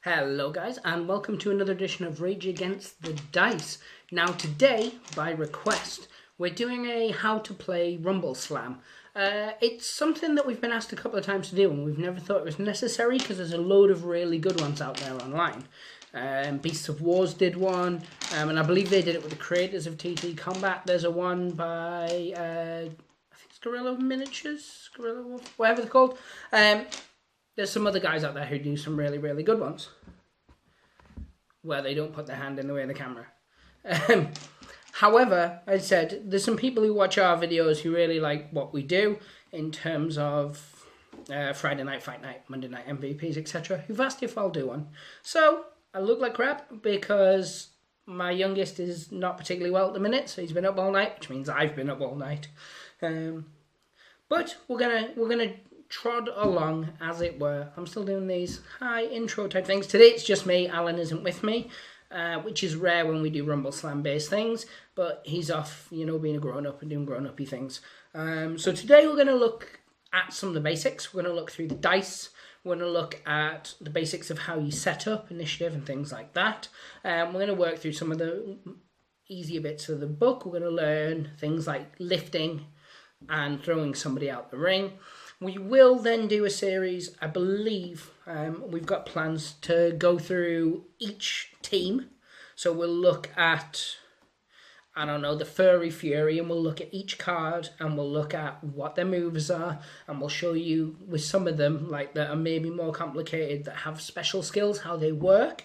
Hello guys, and welcome to another edition of Rage Against the Dice. Now today, by request, we're doing a how to play Rumbleslam. It's something that we've been asked a couple of times to do, and we've never thought it was necessary because there's a load of really good ones out there online. Beasts of Wars did one, and I believe they did it with the creators of TTCombat. There's a one by, I think it's Gorilla Miniatures, Gorilla Wolf, whatever they're called. There's some other guys out there who do some really, really good ones where they don't put their hand in the way of the camera. However, as I said, there's some people who watch our videos who really like what we do in terms of Friday night, fight night, Monday night MVPs, etc. who've asked if I'll do one. So I look like crap because my youngest is not particularly well at the minute, so he's been up all night, which means I've been up all night. But we're gonna trod along, as it were. I'm still doing these high intro type things. Today it's just me. Alan isn't with me, which is rare when we do Rumbleslam based things, but he's off, you know, being a grown-up and doing grown-uppy things. So today we're going to look at some of the basics. We're going to look through the dice. We're going to look at the basics of how you set up initiative and things like that. We're going to work through some of the easier bits of the book. We're going to learn things like lifting and throwing somebody out the ring. We will then do a series, I believe, we've got plans to go through each team. So we'll look at, I don't know, the Furry Fury, and we'll look at each card, and we'll look at what their moves are, and we'll show you with some of them, like that are maybe more complicated, that have special skills, how they work.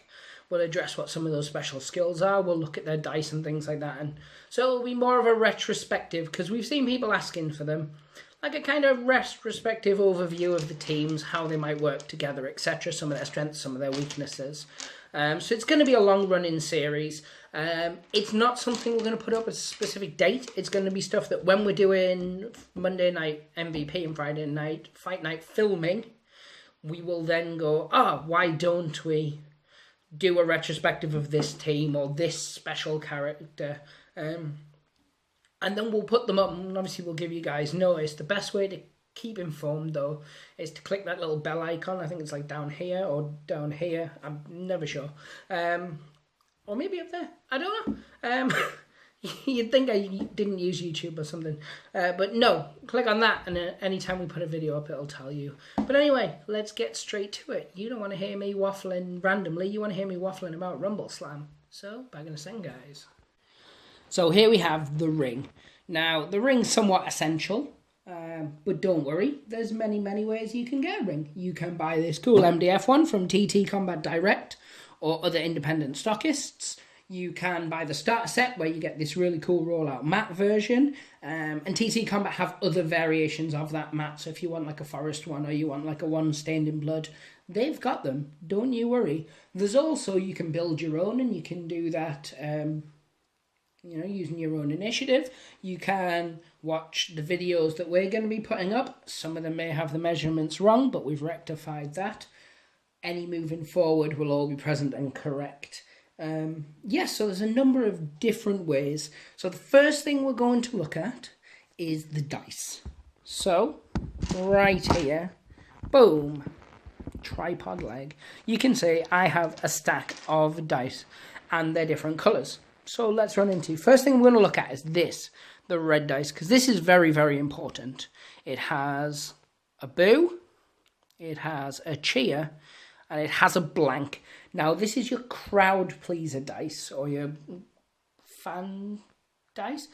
We'll address what some of those special skills are. We'll look at their dice and things like that. And so it'll be more of a retrospective, because we've seen people asking for them. Like a kind of retrospective overview of the teams, how they might work together, etc. Some of their strengths, some of their weaknesses. So it's going to be a long-running series. It's not something we're going to put up at a specific date. It's going to be stuff that when we're doing Monday night MVP and Friday night fight night filming, we will then go, why don't we do a retrospective of this team or this special character? And then we'll put them up, and obviously we'll give you guys notice. The best way to keep informed, though, is to click that little bell icon. I think it's like down here or down here. I'm never sure. Or maybe up there. I don't know. You'd think I didn't use YouTube or something. But no, click on that, and anytime we put a video up, it'll tell you. But anyway, let's get straight to it. You don't want to hear me waffling randomly. You want to hear me waffling about Rumbleslam. So, back in a second, guys. So here we have the ring. Now, the ring's somewhat essential, but don't worry. There's many, many ways you can get a ring. You can buy this cool MDF one from TTCombat Direct or other independent stockists. You can buy the starter set where you get this really cool rollout mat version. And TTCombat have other variations of that mat. So if you want like a forest one or you want like a one stained in blood, they've got them. Don't you worry. There's also, you can build your own, and you can do that using your own initiative. You can watch the videos that we're going to be putting up. Some of them may have the measurements wrong, but we've rectified that. Any moving forward will all be present and correct. So there's a number of different ways. So the first thing we're going to look at is the dice. So, right here, boom, tripod leg. You can see I have a stack of dice, and they're different colours. So let's run into, first thing we're going to look at is this, the red dice, because this is very, very important. It has a boo, it has a cheer, and it has a blank. Now, this is your crowd pleaser dice, or your fan dice.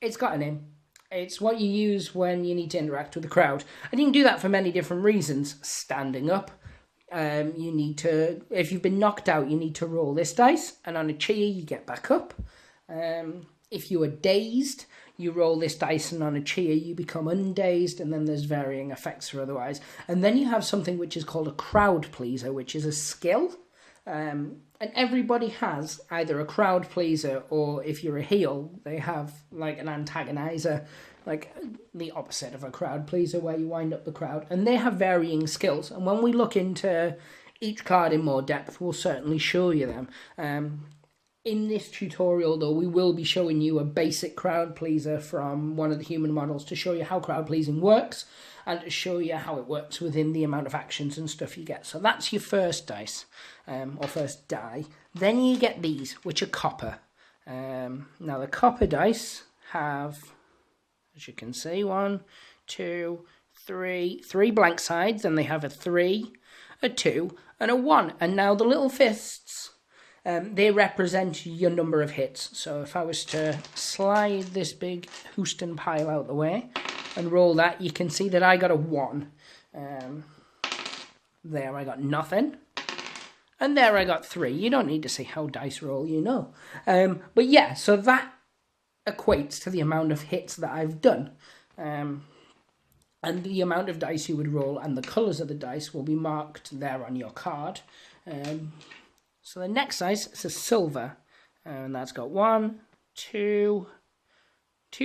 It's got a name. It's what you use when you need to interact with the crowd. And you can do that for many different reasons. Standing up. You need to, if you've been knocked out, you need to roll this dice, and on a cheer you get back up. If you are dazed, you roll this dice, and on a cheer you become undazed, and then there's varying effects for otherwise. And then you have something which is called a crowd pleaser, which is a skill. And everybody has either a crowd pleaser, or if you're a heel, they have like an antagonizer, like the opposite of a crowd pleaser, where you wind up the crowd. And they have varying skills. And when we look into each card in more depth, we'll certainly show you them. In this tutorial, though, we will be showing you a basic crowd pleaser from one of the human models to show you how crowd pleasing works. and to show you how it works within the amount of actions and stuff you get. So that's your first dice, or first die. Then you get these, which are copper. Now the copper dice have, as you can see, 1, 2, 3 blank sides, and they have a 3, a 2, and a 1. And now the little fists, they represent your number of hits. So if I was to slide this big Houston pile out the way and roll that, you can see that I got a 1. There I got nothing. And there I got 3. You don't need to see how dice roll, you know. But yeah, so that equates to the amount of hits that I've done. And the amount of dice you would roll and the colours of the dice will be marked there on your card. So the next dice is a silver, and that's got 1, 2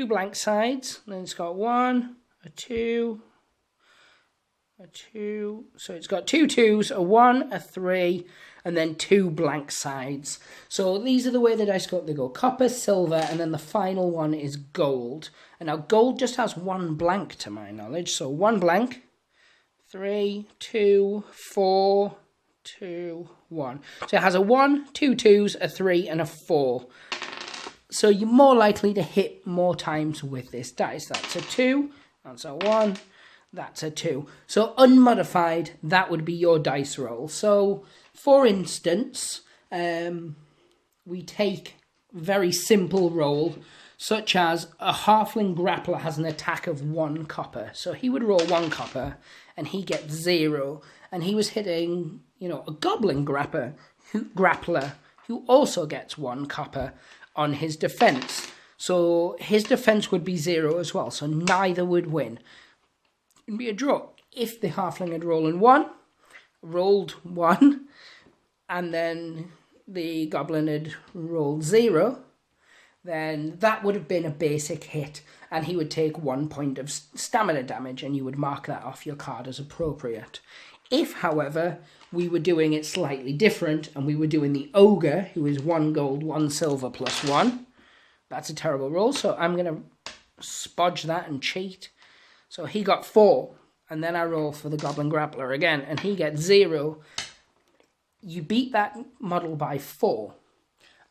blank sides, and then it's got 1, a 2, a 2, so it's got 2 2s, a 1, a 3, and then 2 blank sides. So these are the way the dice go. They go copper, silver, and then the final one is gold. And now gold just has 1 blank to my knowledge, so 1 blank, 3, 2, 4, 2, 1. So it has a 1, 2 2s, a 3, and a 4. So you're more likely to hit more times with this dice. That's a 2, that's a 1, that's a 2. So unmodified, that would be your dice roll. So for instance, we take very simple roll, such as a halfling grappler has an attack of 1 copper. So he would roll 1 copper and he gets 0. And he was hitting, you know, a goblin grappler who also gets 1 copper on his defense. So his defense would be 0 as well. So neither would win. It'd be a draw. If the halfling had rolled 1, and then the goblin had rolled 0, then that would have been a basic hit, and he would take 1 point of stamina damage, and you would mark that off your card as appropriate. If, however, we were doing it slightly different, and we were doing the ogre, who is 1 gold, 1 silver plus 1, that's a terrible roll, so I'm going to spodge that and cheat. So he got 4, and then I roll for the Goblin Grappler again, and he gets 0. You beat that model by 4.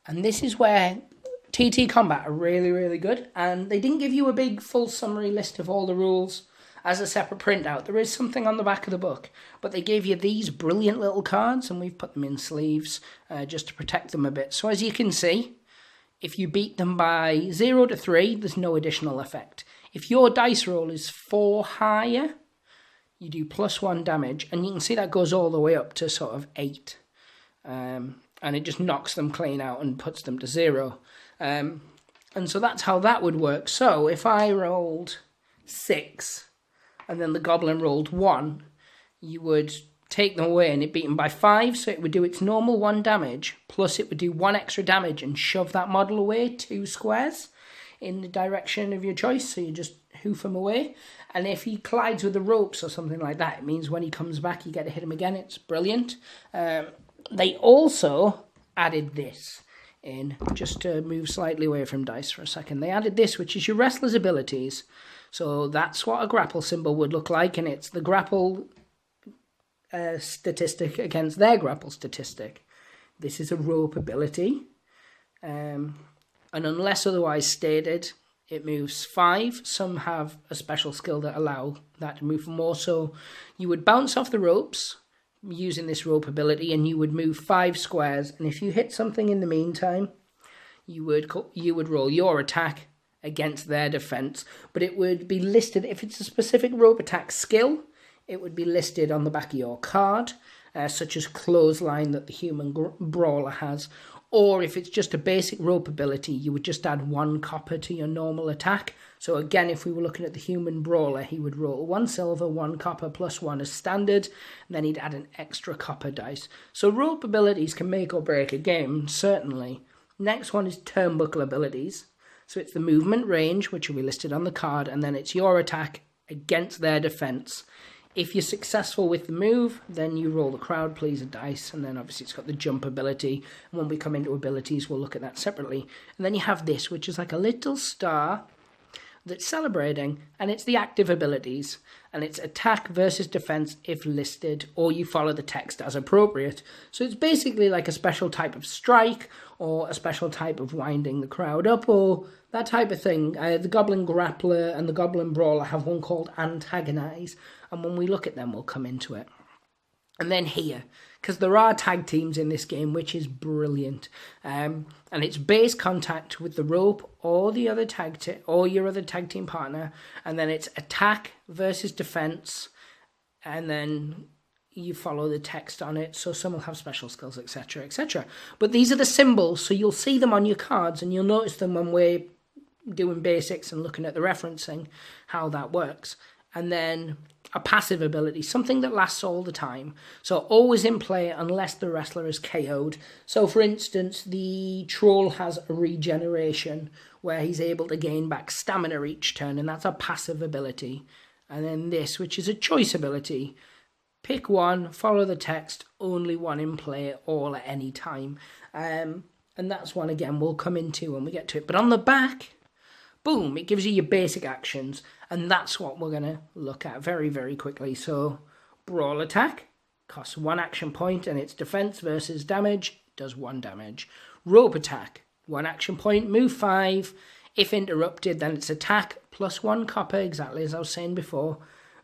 And this is where TTCombat are really, really good, and they didn't give you a big full summary list of all the rules as a separate printout. There is something on the back of the book, but they gave you these brilliant little cards, and we've put them in sleeves just to protect them a bit. So as you can see, if you beat them by 0 to 3, there's no additional effect. If your dice roll is 4 higher, you do +1 damage, and you can see that goes all the way up to sort of 8. And it just knocks them clean out and puts them to 0. And so that's how that would work. So if I rolled 6, and then the goblin rolled 1, you would take them away and it beat them by 5, so it would do its normal 1 damage, plus it would do 1 extra damage and shove that model away 2 squares in the direction of your choice, so you just hoof him away. And if he collides with the ropes or something like that, it means when he comes back you get to hit him again. It's brilliant. They also added this in, just to move slightly away from dice for a second. They added this, which is your wrestler's abilities. So that's what a grapple symbol would look like, and it's the grapple statistic against their grapple statistic. This is a rope ability, and unless otherwise stated, it moves 5. Some have a special skill that allow that to move more. So you would bounce off the ropes using this rope ability, and you would move 5 squares. And if you hit something in the meantime, you would roll your attack against their defense, but it would be listed, if it's a specific rope attack skill, it would be listed on the back of your card, such as clothesline that the human brawler has, or if it's just a basic rope ability, you would just add 1 copper to your normal attack. So again, if we were looking at the human brawler, he would roll 1 silver, 1 copper plus 1 as standard, and then he'd add an extra copper dice. So rope abilities can make or break a game, certainly. Next one is Turnbuckle Abilities. So it's the movement range, which will be listed on the card, and then it's your attack against their defense. If you're successful with the move, then you roll the crowd pleaser dice, and then obviously it's got the jump ability. And when we come into abilities, we'll look at that separately. And then you have this, which is like a little star that's celebrating, and it's the active abilities, and it's attack versus defense if listed, or you follow the text as appropriate. So it's basically like a special type of strike, or a special type of winding the crowd up, or that type of thing. The Goblin Grappler and the Goblin Brawler have one called Antagonize, and when we look at them, we'll come into it. And then here, because there are tag teams in this game, which is brilliant. And it's base contact with the rope or the other or your other tag team partner, and then it's attack versus defense, and then you follow the text on it. So some will have special skills, etc., etc. But these are the symbols, so you'll see them on your cards, and you'll notice them when we're doing basics and looking at the referencing, how that works. And then a passive ability, something that lasts all the time. So always in play unless the wrestler is KO'd. So for instance, the troll has a regeneration where he's able to gain back stamina each turn, and that's a passive ability. And then this, which is a choice ability. Pick one, follow the text, only one in play, all at any time. And that's one, again, we'll come into when we get to it. But on the back, boom, it gives you your basic actions, and that's what we're going to look at very, very quickly. So, Brawl Attack costs 1 action point, and it's defense versus damage, does 1 damage. Rope Attack, 1 action point, move 5. If interrupted, then it's attack plus 1 copper, exactly as I was saying before,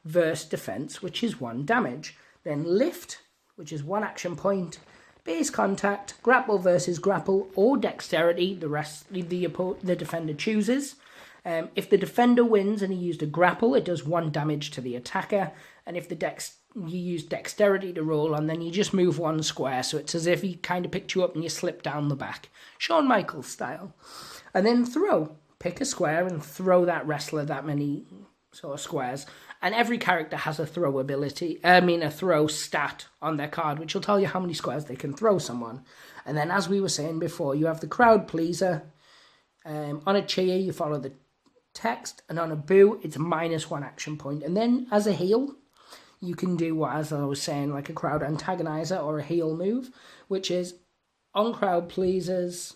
versus defense, which is 1 damage. Then Lift, which is 1 action point, base contact, grapple versus grapple, or dexterity, the defender chooses. If the defender wins and he used a grapple, it does 1 damage to the attacker. And if you use dexterity to roll on, then you just move 1 square. So it's as if he kind of picked you up and you slip down the back. Shawn Michaels style. And then throw. Pick a square and throw that wrestler that many sort of squares. And every character has a throw a throw stat on their card, which will tell you how many squares they can throw someone. And then, as we were saying before, you have the crowd pleaser. On a cheer, you follow the text, and on a boo, it's -1 action point. And then, as a heel, you can do what, as I was saying, like a crowd antagonizer or a heel move, which is on crowd pleasers.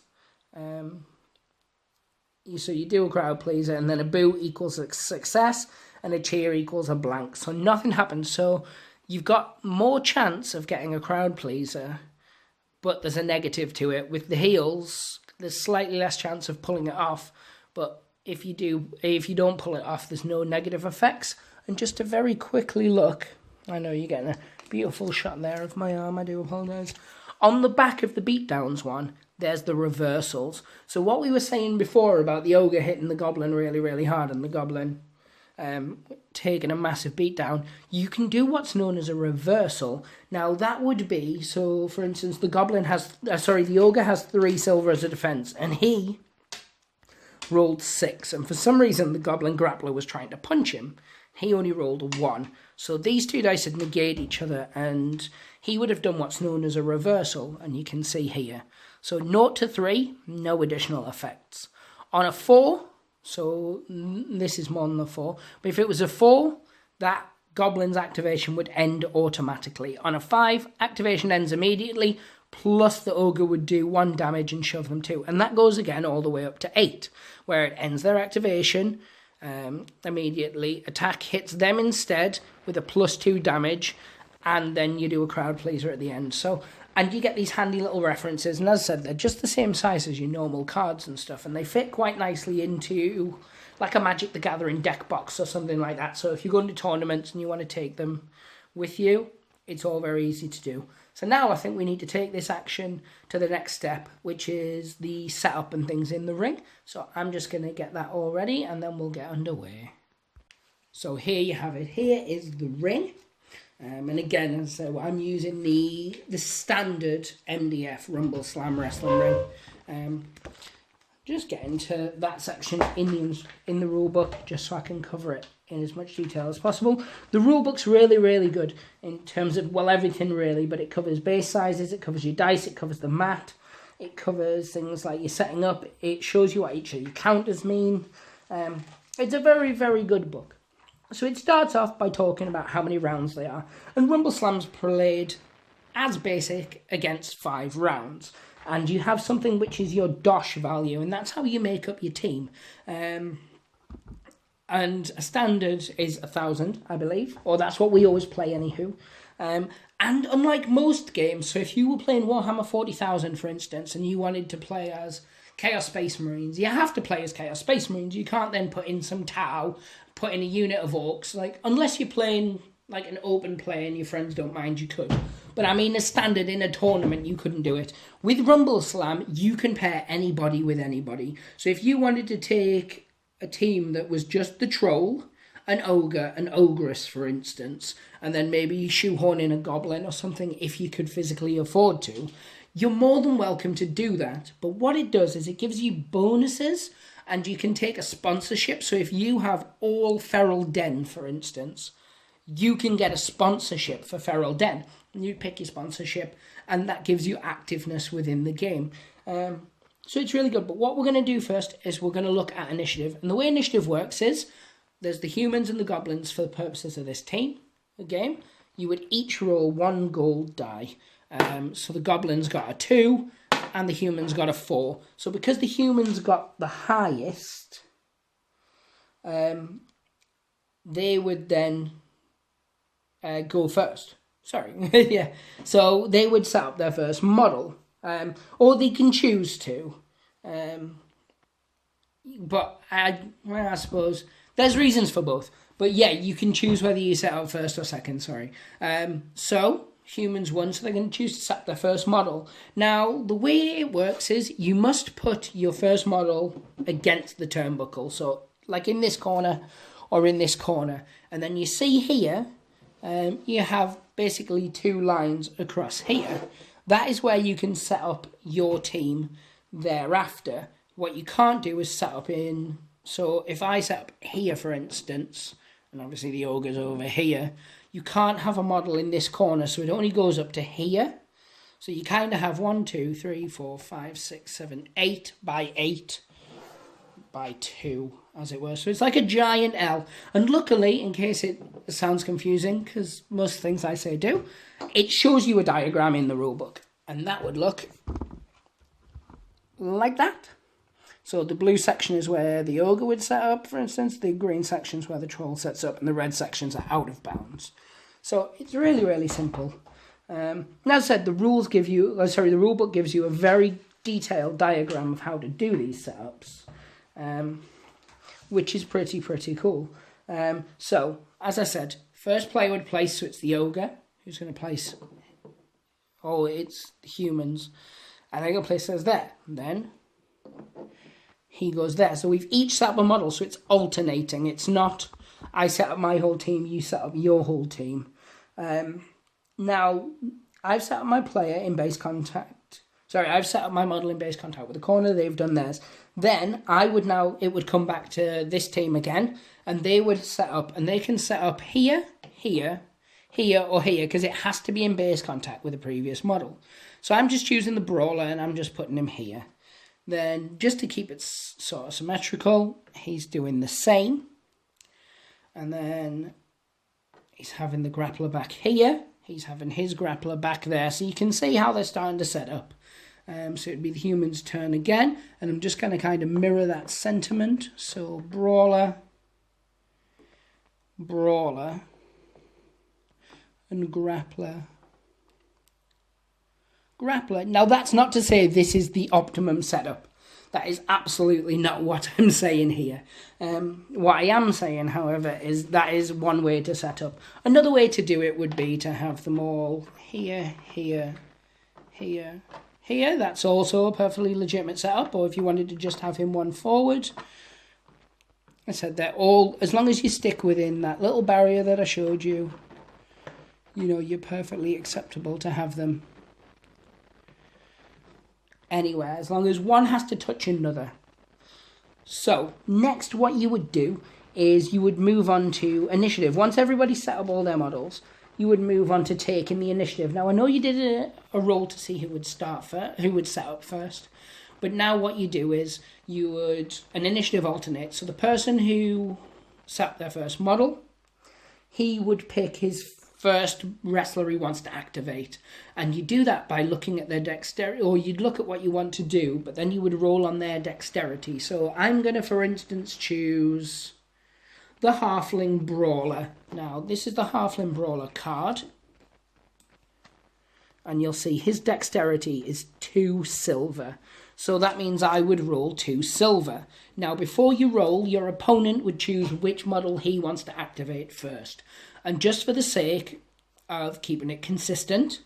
So you do a crowd pleaser, and then a boo equals a success, and a cheer equals a blank. So nothing happens. So you've got more chance of getting a crowd pleaser, but there's a negative to it. With the heels, there's slightly less chance of pulling it off, but if you don't pull it off, there's no negative effects. And just to very quickly look, I know you're getting a beautiful shot there of my arm, I do apologise. On the back of the beatdowns one, there's the reversals. So what we were saying before about the ogre hitting the goblin really, really hard and the goblin taking a massive beatdown, you can do what's known as a reversal. Now that would be, so for instance, the ogre has 3 silver as a defense, and he rolled 6, and for some reason the Goblin Grappler was trying to punch him. He only rolled a 1. So these 2 dice would negate each other, and he would have done what's known as a reversal, and you can see here. So 0 to 3, no additional effects. On a 4, so this is more than a 4, but if it was a 4, that Goblin's activation would end automatically. On a 5, activation ends immediately, plus the ogre would do 1 damage and shove them 2. And that goes again all the way up to 8, where it ends their activation immediately. Attack hits them instead with a +2 damage, and then you do a crowd pleaser at the end. So, and you get these handy little references, and as I said, they're just the same size as your normal cards and stuff, and they fit quite nicely into like a Magic the Gathering deck box or something like that. So if you go into tournaments and you want to take them with you, it's all very easy to do. So now I think we need to take this action to the next step, which is the setup and things in the ring. So I'm just going to get that all ready, and then we'll get underway. So here you have it. Here is the ring. And again, so I'm using the standard MDF Rumbleslam wrestling ring. Just get into that section in the rulebook, just so I can cover it in as much detail as possible. The rulebook's really, really good in terms of, well, everything really, but it covers base sizes, it covers your dice, it covers the mat, it covers things like your setting up, it shows you what each of your counters mean. It's a very, very good book. So it starts off by talking about how many rounds they are. And Rumbleslam's played as basic against 5 rounds. And you have something which is your dosh value, and that's how you make up your team. and a standard is 1,000, I believe, or that's what we always play anywho. And unlike most games, so if you were playing Warhammer 40,000, for instance, and you wanted to play as Chaos Space Marines, you have to play as Chaos Space Marines. You can't then put in some Tau, put in a unit of Orcs. Like, unless you're playing like an open play and your friends don't mind, you could. But I mean, a standard in a tournament, you couldn't do it. With Rumbleslam, you can pair anybody with anybody. So if you wanted to take a team that was just the Troll, an Ogre, an Ogress, for instance, and then maybe shoehorn in a Goblin or something if you could physically afford to, you're more than welcome to do that. But what it does is it gives you bonuses, and you can take a sponsorship. So if you have all Feral Den, for instance, you can get a sponsorship for Feral Den. You pick your sponsorship, and that gives you activeness within the game. So it's really good. But what we're going to do first is we're going to look at initiative. And the way initiative works is there's the humans and the goblins for the purposes of this game. You would each roll 1 gold die. So the goblins got a 2 and the humans got a 4. So because the humans got the highest, they would then go first. Sorry. Yeah. So they would set up their first model. Or they can choose to. But I suppose there's reasons for both. But yeah, you can choose whether you set up first or second, sorry. So humans won, so they're going to choose to set up their first model. Now, the way it works is you must put your first model against the turnbuckle. So like in this corner or in this corner. And then you see here, you have basically 2 lines across here. That is where you can set up your team thereafter. What you can't do is set up in... So if I set up here, for instance, and obviously the ogre's over here, you can't have a model in this corner, so it only goes up to here. So you kind of have 1, 2, 3, 4, 5, 6, 7, 8 by 8 by 2, as it were. So it's like a giant L. And luckily, in case it sounds confusing, because most things I say do, it shows you a diagram in the rulebook. And that would look like that. So the blue section is where the ogre would set up, for instance. The green section is where the troll sets up, and the red sections are out of bounds. So it's really, really simple. And as I said, the rulebook gives you a very detailed diagram of how to do these setups, which is pretty cool. So, as I said, first player would place, so it's the ogre who's going to place. Oh, it's the humans, and they're going to place theirs there. And then he goes there. So we've each set up a model, so it's alternating. It's not I set up my whole team, you set up your whole team. Now, I've set up my player in base contact. Sorry, I've set up my model in base contact with the corner. They've done theirs. Then it would come back to this team again, and they would set up, and they can set up here, here, here, or here, because it has to be in base contact with the previous model. So I'm just choosing the brawler, and I'm just putting him here. Then, just to keep it sort of symmetrical, he's doing the same. And then he's having the grappler back here. He's having his grappler back there. So you can see how they're starting to set up. So it'd be the human's turn again. And I'm just going to kind of mirror that sentiment. So brawler, and grappler. Now, that's not to say this is the optimum setup. That is absolutely not what I'm saying here. What I am saying, however, is that is one way to set up. Another way to do it would be to have them all here, here, here, here. That's also a perfectly legitimate setup. Or if you wanted to just have him one forward. I said they're all, as long as you stick within that little barrier that I showed you, you're perfectly acceptable to have them anywhere, as long as one has to touch another. So, next what you would do is you would move on to initiative. Once everybody's set up all their models, you would move on to taking the initiative. Now, I know you did a roll to see who would set up first, but now what you do is an initiative alternate. So the person who set up their first model, he would pick his first wrestler he wants to activate, and you do that by looking at their dexterity, or you'd look at what you want to do, but then you would roll on their dexterity. So I'm going to, for instance, choose the Halfling Brawler. Now, this is the Halfling Brawler card. And you'll see his dexterity is 2 silver. So that means I would roll 2 silver. Now, before you roll, your opponent would choose which model he wants to activate first. And just for the sake of keeping it consistent,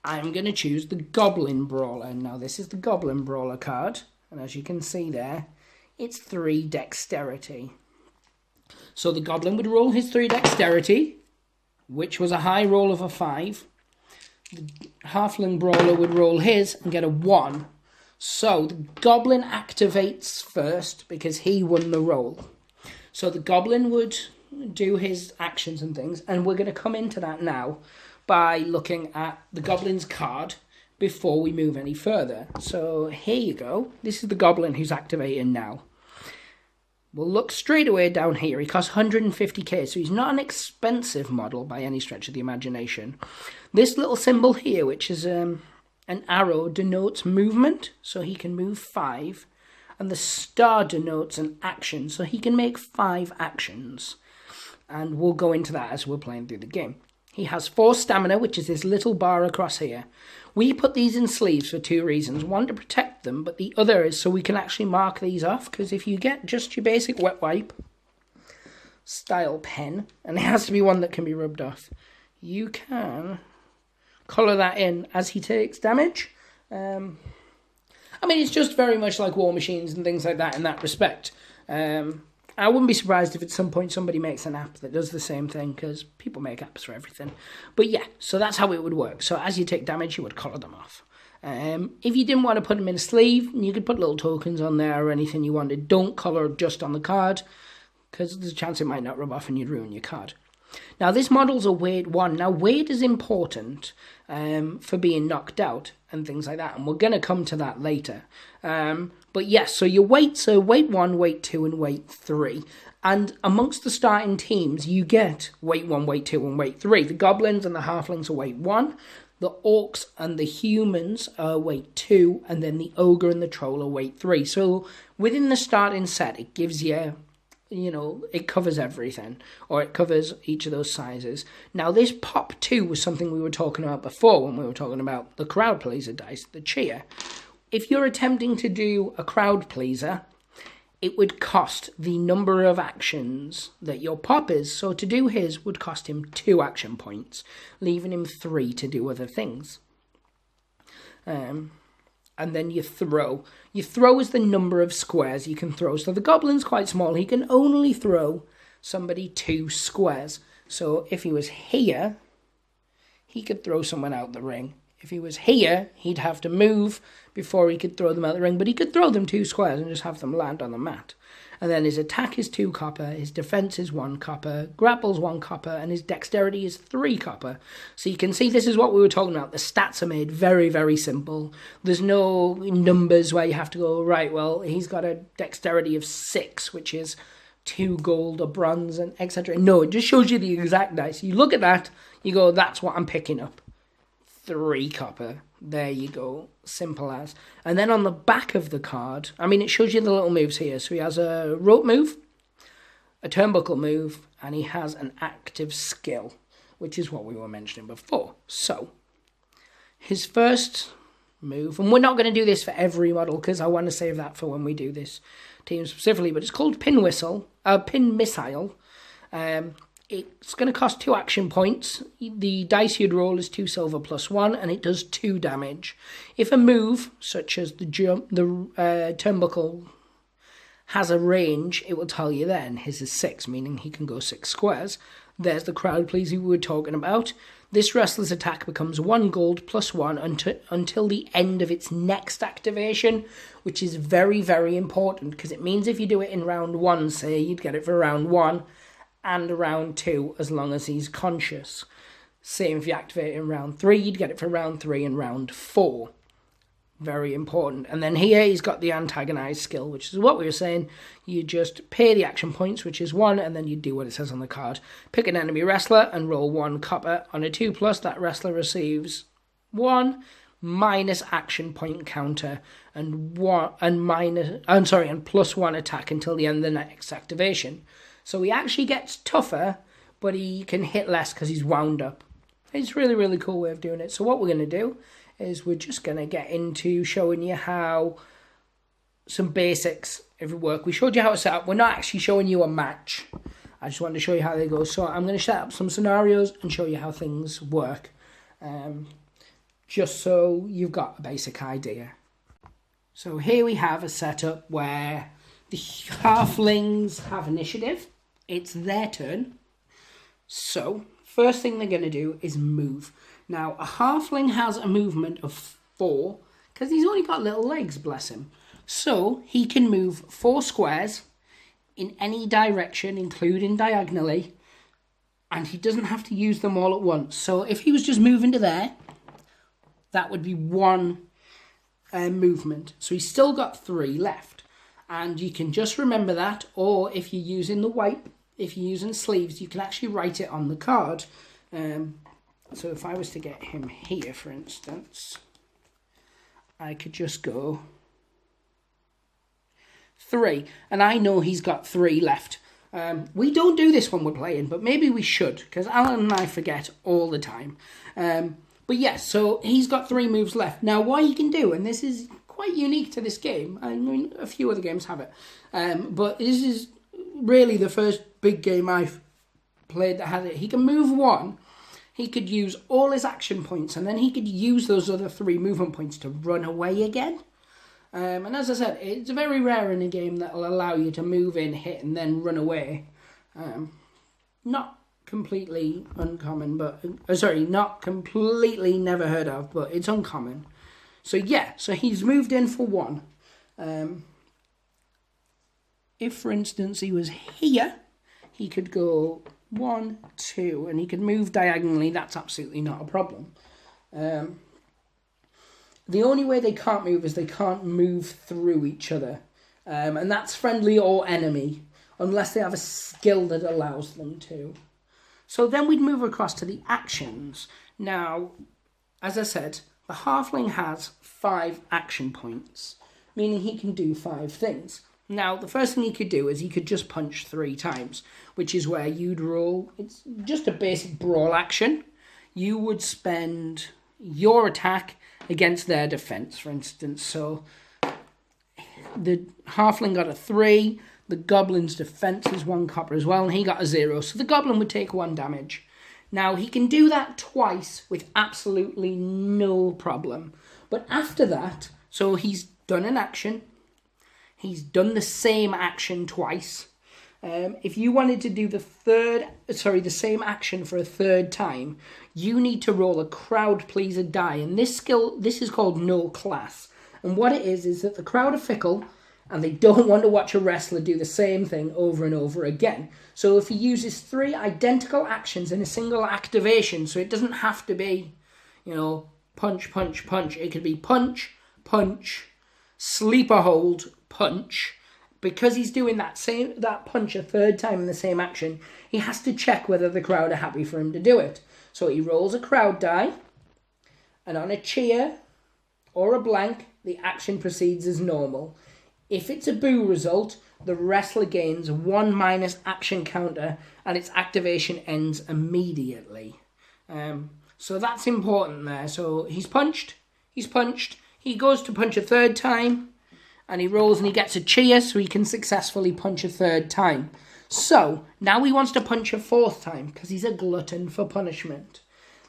I'm going to choose the Goblin Brawler. Now, this is the Goblin Brawler card. And as you can see there, it's 3 dexterity. So the Goblin would roll his 3 dexterity, which was a high roll of a 5. The Halfling Brawler would roll his and get a 1. So the Goblin activates first because he won the roll. So the Goblin would do his actions and things, and we're going to come into that now by looking at the Goblin's card before we move any further. So here you go. This is the Goblin who's activating now. We'll look straight away down here. He costs 150k, so he's not an expensive model by any stretch of the imagination. This little symbol here, which is an arrow, denotes movement, so he can move 5. And the star denotes an action, so he can make 5 actions. And we'll go into that as we're playing through the game. He has 4 stamina, which is this little bar across here. We put these in sleeves for 2 reasons. One, to protect them, but the other is so we can actually mark these off, because if you get just your basic wet wipe style pen, and it has to be one that can be rubbed off, you can colour that in as he takes damage. I mean, it's just very much like War Machines and things like that in that respect. I wouldn't be surprised if at some point somebody makes an app that does the same thing, because people make apps for everything. But yeah, so that's how it would work. So as you take damage, you would colour them off. If you didn't want to put them in a sleeve, you could put little tokens on there or anything you wanted. Don't colour just on the card, because there's a chance it might not rub off and you'd ruin your card. Now, this model's a weight 1. Now, weight is important for being knocked out and things like that, and we're going to come to that later. But yes, so your weights are weight 1, weight 2, and weight 3. And amongst the starting teams, you get weight 1, weight 2, and weight 3. The goblins and the halflings are weight 1. The orcs and the humans are weight 2. And then the ogre and the troll are weight 3. So within the starting set, it gives you, it covers everything, or it covers each of those sizes. Now, this pop 2 was something we were talking about before when we were talking about the crowd pleaser dice, the cheer. If you're attempting to do a crowd pleaser, it would cost the number of actions that your pop is. So to do his would cost him 2 action points, leaving him 3 to do other things. And then you throw. Your throw is the number of squares you can throw. So the goblin's quite small. He can only throw somebody 2 squares. So if he was here, he could throw someone out the ring. If he was here, he'd have to move before he could throw them out the ring. But he could throw them 2 squares and just have them land on the mat. And then his attack is 2 copper, his defense is 1 copper, grapple's 1 copper, and his dexterity is 3 copper. So you can see this is what we were talking about. The stats are made very, very simple. There's no numbers where you have to go, right, well, he's got a dexterity of 6, which is 2 gold or bronze, and etc. No, it just shows you the exact dice. You look at that, you go, that's what I'm picking up. 3 copper. There you go. Simple as. And then on the back of the card, it shows you the little moves here. So he has a rope move, a turnbuckle move, and he has an active skill, which is what we were mentioning before. So, his first move, and we're not going to do this for every model because I want to save that for when we do this team specifically, but it's called Pin Missile. It's going to cost 2 action points. The dice you'd roll is 2 silver plus 1, and it does 2 damage. If a move, such as the turnbuckle, has a range, it will tell you then his is 6, meaning he can go 6 squares. There's the crowd pleaser we were talking about. This wrestler's attack becomes 1 gold plus 1 until the end of its next activation, which is very, very important, because it means if you do it in round 1, say, you'd get it for round 1, and round 2 as long as he's conscious. Same if you activate it in round 3, you'd get it for round 3 and round 4. Very important. And then here he's got the antagonized skill, which is what we were saying. You just pay the action points, which is 1, and then you do what it says on the card. Pick an enemy wrestler and roll 1 copper. On a 2+, that wrestler receives 1 minus action point counter and plus 1 attack until the end of the next activation. So he actually gets tougher, but he can hit less because he's wound up. It's really, really cool way of doing it. So what we're going to do is we're just going to get into showing you how some basics of work. We showed you how to set up. We're not actually showing you a match. I just wanted to show you how they go. So I'm going to set up some scenarios and show you how things work. Just so you've got a basic idea. So here we have a setup where the halflings have initiative. It's their turn. So first thing they're going to do is move. Now a halfling has a movement of 4 because he's only got little legs, bless him. So he can move 4 squares in any direction, including diagonally, and he doesn't have to use them all at once. So if he was just moving to there, that would be 1 movement. So he's still got 3 left. And you can just remember that, or if you're using the wipe, if you're using sleeves, you can actually write it on the card. So if I was to get him here, for instance, I could just go 3, and I know he's got 3 left. We don't do this when we're playing, but maybe we should, because Alan and I forget all the time. But yes, so he's got 3 moves left. Now what you can do, and this is quite unique to this game, I mean a few other games have it, but this is really the first big game I've played that has it. He can move 1, he could use all his action points, and then he could use those other 3 movement points to run away again. And as I said, it's very rare in a game that will allow you to move in, hit, and then run away. Not completely uncommon, but... not completely never heard of, but it's uncommon. So yeah, so he's moved in for 1. If, for instance, he was here, he could go 1, 2, and he could move diagonally. That's absolutely not a problem. The only way they can't move is they can't move through each other. And that's friendly or enemy, unless they have a skill that allows them to. So then we'd move across to the actions. Now, as I said, the halfling has 5 action points, meaning he can do 5 things. Now, the first thing he could do is he could just punch 3 times, which is where you'd roll. It's just a basic brawl action. You would spend your attack against their defense, for instance. So the halfling got a 3, the goblin's defense is 1 copper as well, and he got a 0. So the goblin would take 1 damage. Now, he can do that twice with absolutely no problem. But after that, so he's done an action, he's done the same action twice. If you wanted to do the same action for a 3rd time, you need to roll a crowd pleaser die. And this is called no class. And what it is that the crowd are fickle and they don't want to watch a wrestler do the same thing over and over again. So if he uses 3 identical actions in a single activation, so it doesn't have to be, punch, punch, punch. It could be punch, punch, sleeper hold, punch. Because he's doing that punch a 3rd time in the same action, he has to check whether the crowd are happy for him to do it. So he rolls a crowd die, and on a cheer or a blank, the action proceeds as normal. If it's a boo result, the wrestler gains 1 minus action counter, and its activation ends immediately. So that's important there. So he's punched, he goes to punch a 3rd time, and he rolls and he gets a cheer, so he can successfully punch a 3rd time. So, now he wants to punch a 4th time, because he's a glutton for punishment.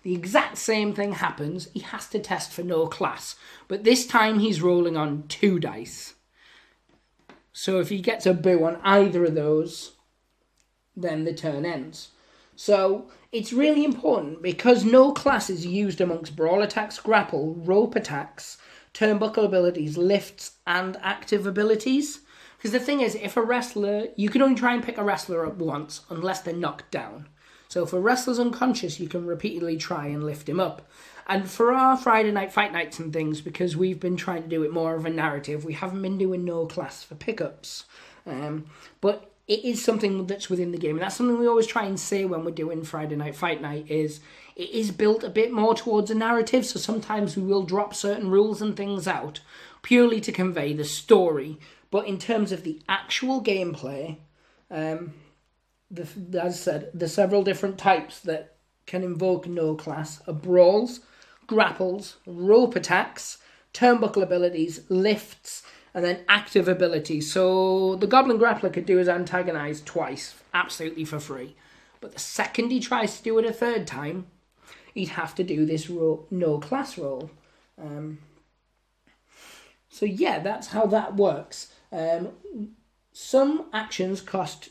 The exact same thing happens. He has to test for no class, but this time he's rolling on 2 dice. So if he gets a boo on either of those, then the turn ends. So, it's really important, because no class is used amongst brawl attacks, grapple, rope attacks, turnbuckle abilities, lifts, and active abilities. Because the thing is, if a wrestler, you can only try and pick a wrestler up once, unless they're knocked down. So if a wrestler's unconscious, you can repeatedly try and lift him up. And for our Friday night fight nights and things, because we've been trying to do it more of a narrative, we haven't been doing no class for pickups. But it is something that's within the game. And that's something we always try and say when we're doing Friday night fight night, is it is built a bit more towards a narrative. So sometimes we will drop certain rules and things out purely to convey the story. But in terms of the actual gameplay, as I said, the several different types that can invoke no class are brawls, grapples, rope attacks, turnbuckle abilities, lifts, and then active abilities. So the Goblin Grappler could do his antagonize twice, absolutely for free. But the second he tries to do it a third time, he'd have to do this no class roll. So yeah, that's how that works. Some actions cost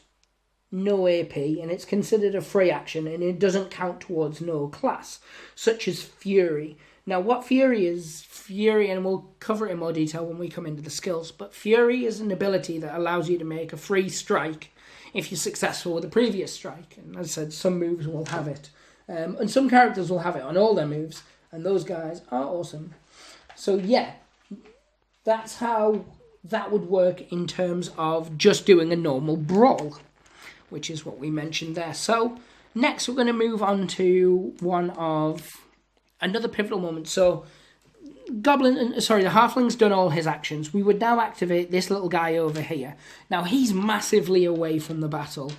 no AP, and it's considered a free action, and it doesn't count towards no class, such as Fury. Now, what Fury is, and we'll cover it in more detail when we come into the skills, but Fury is an ability that allows you to make a free strike if you're successful with a previous strike. And as I said, some moves will have it. And some characters will have it on all their moves, and those guys are awesome. So yeah, that's how that would work in terms of just doing a normal brawl, which is what we mentioned there. So next we're going to move on to another pivotal moment. So the Halfling's done all his actions. We would now activate this little guy over here. Now he's massively away from the battle.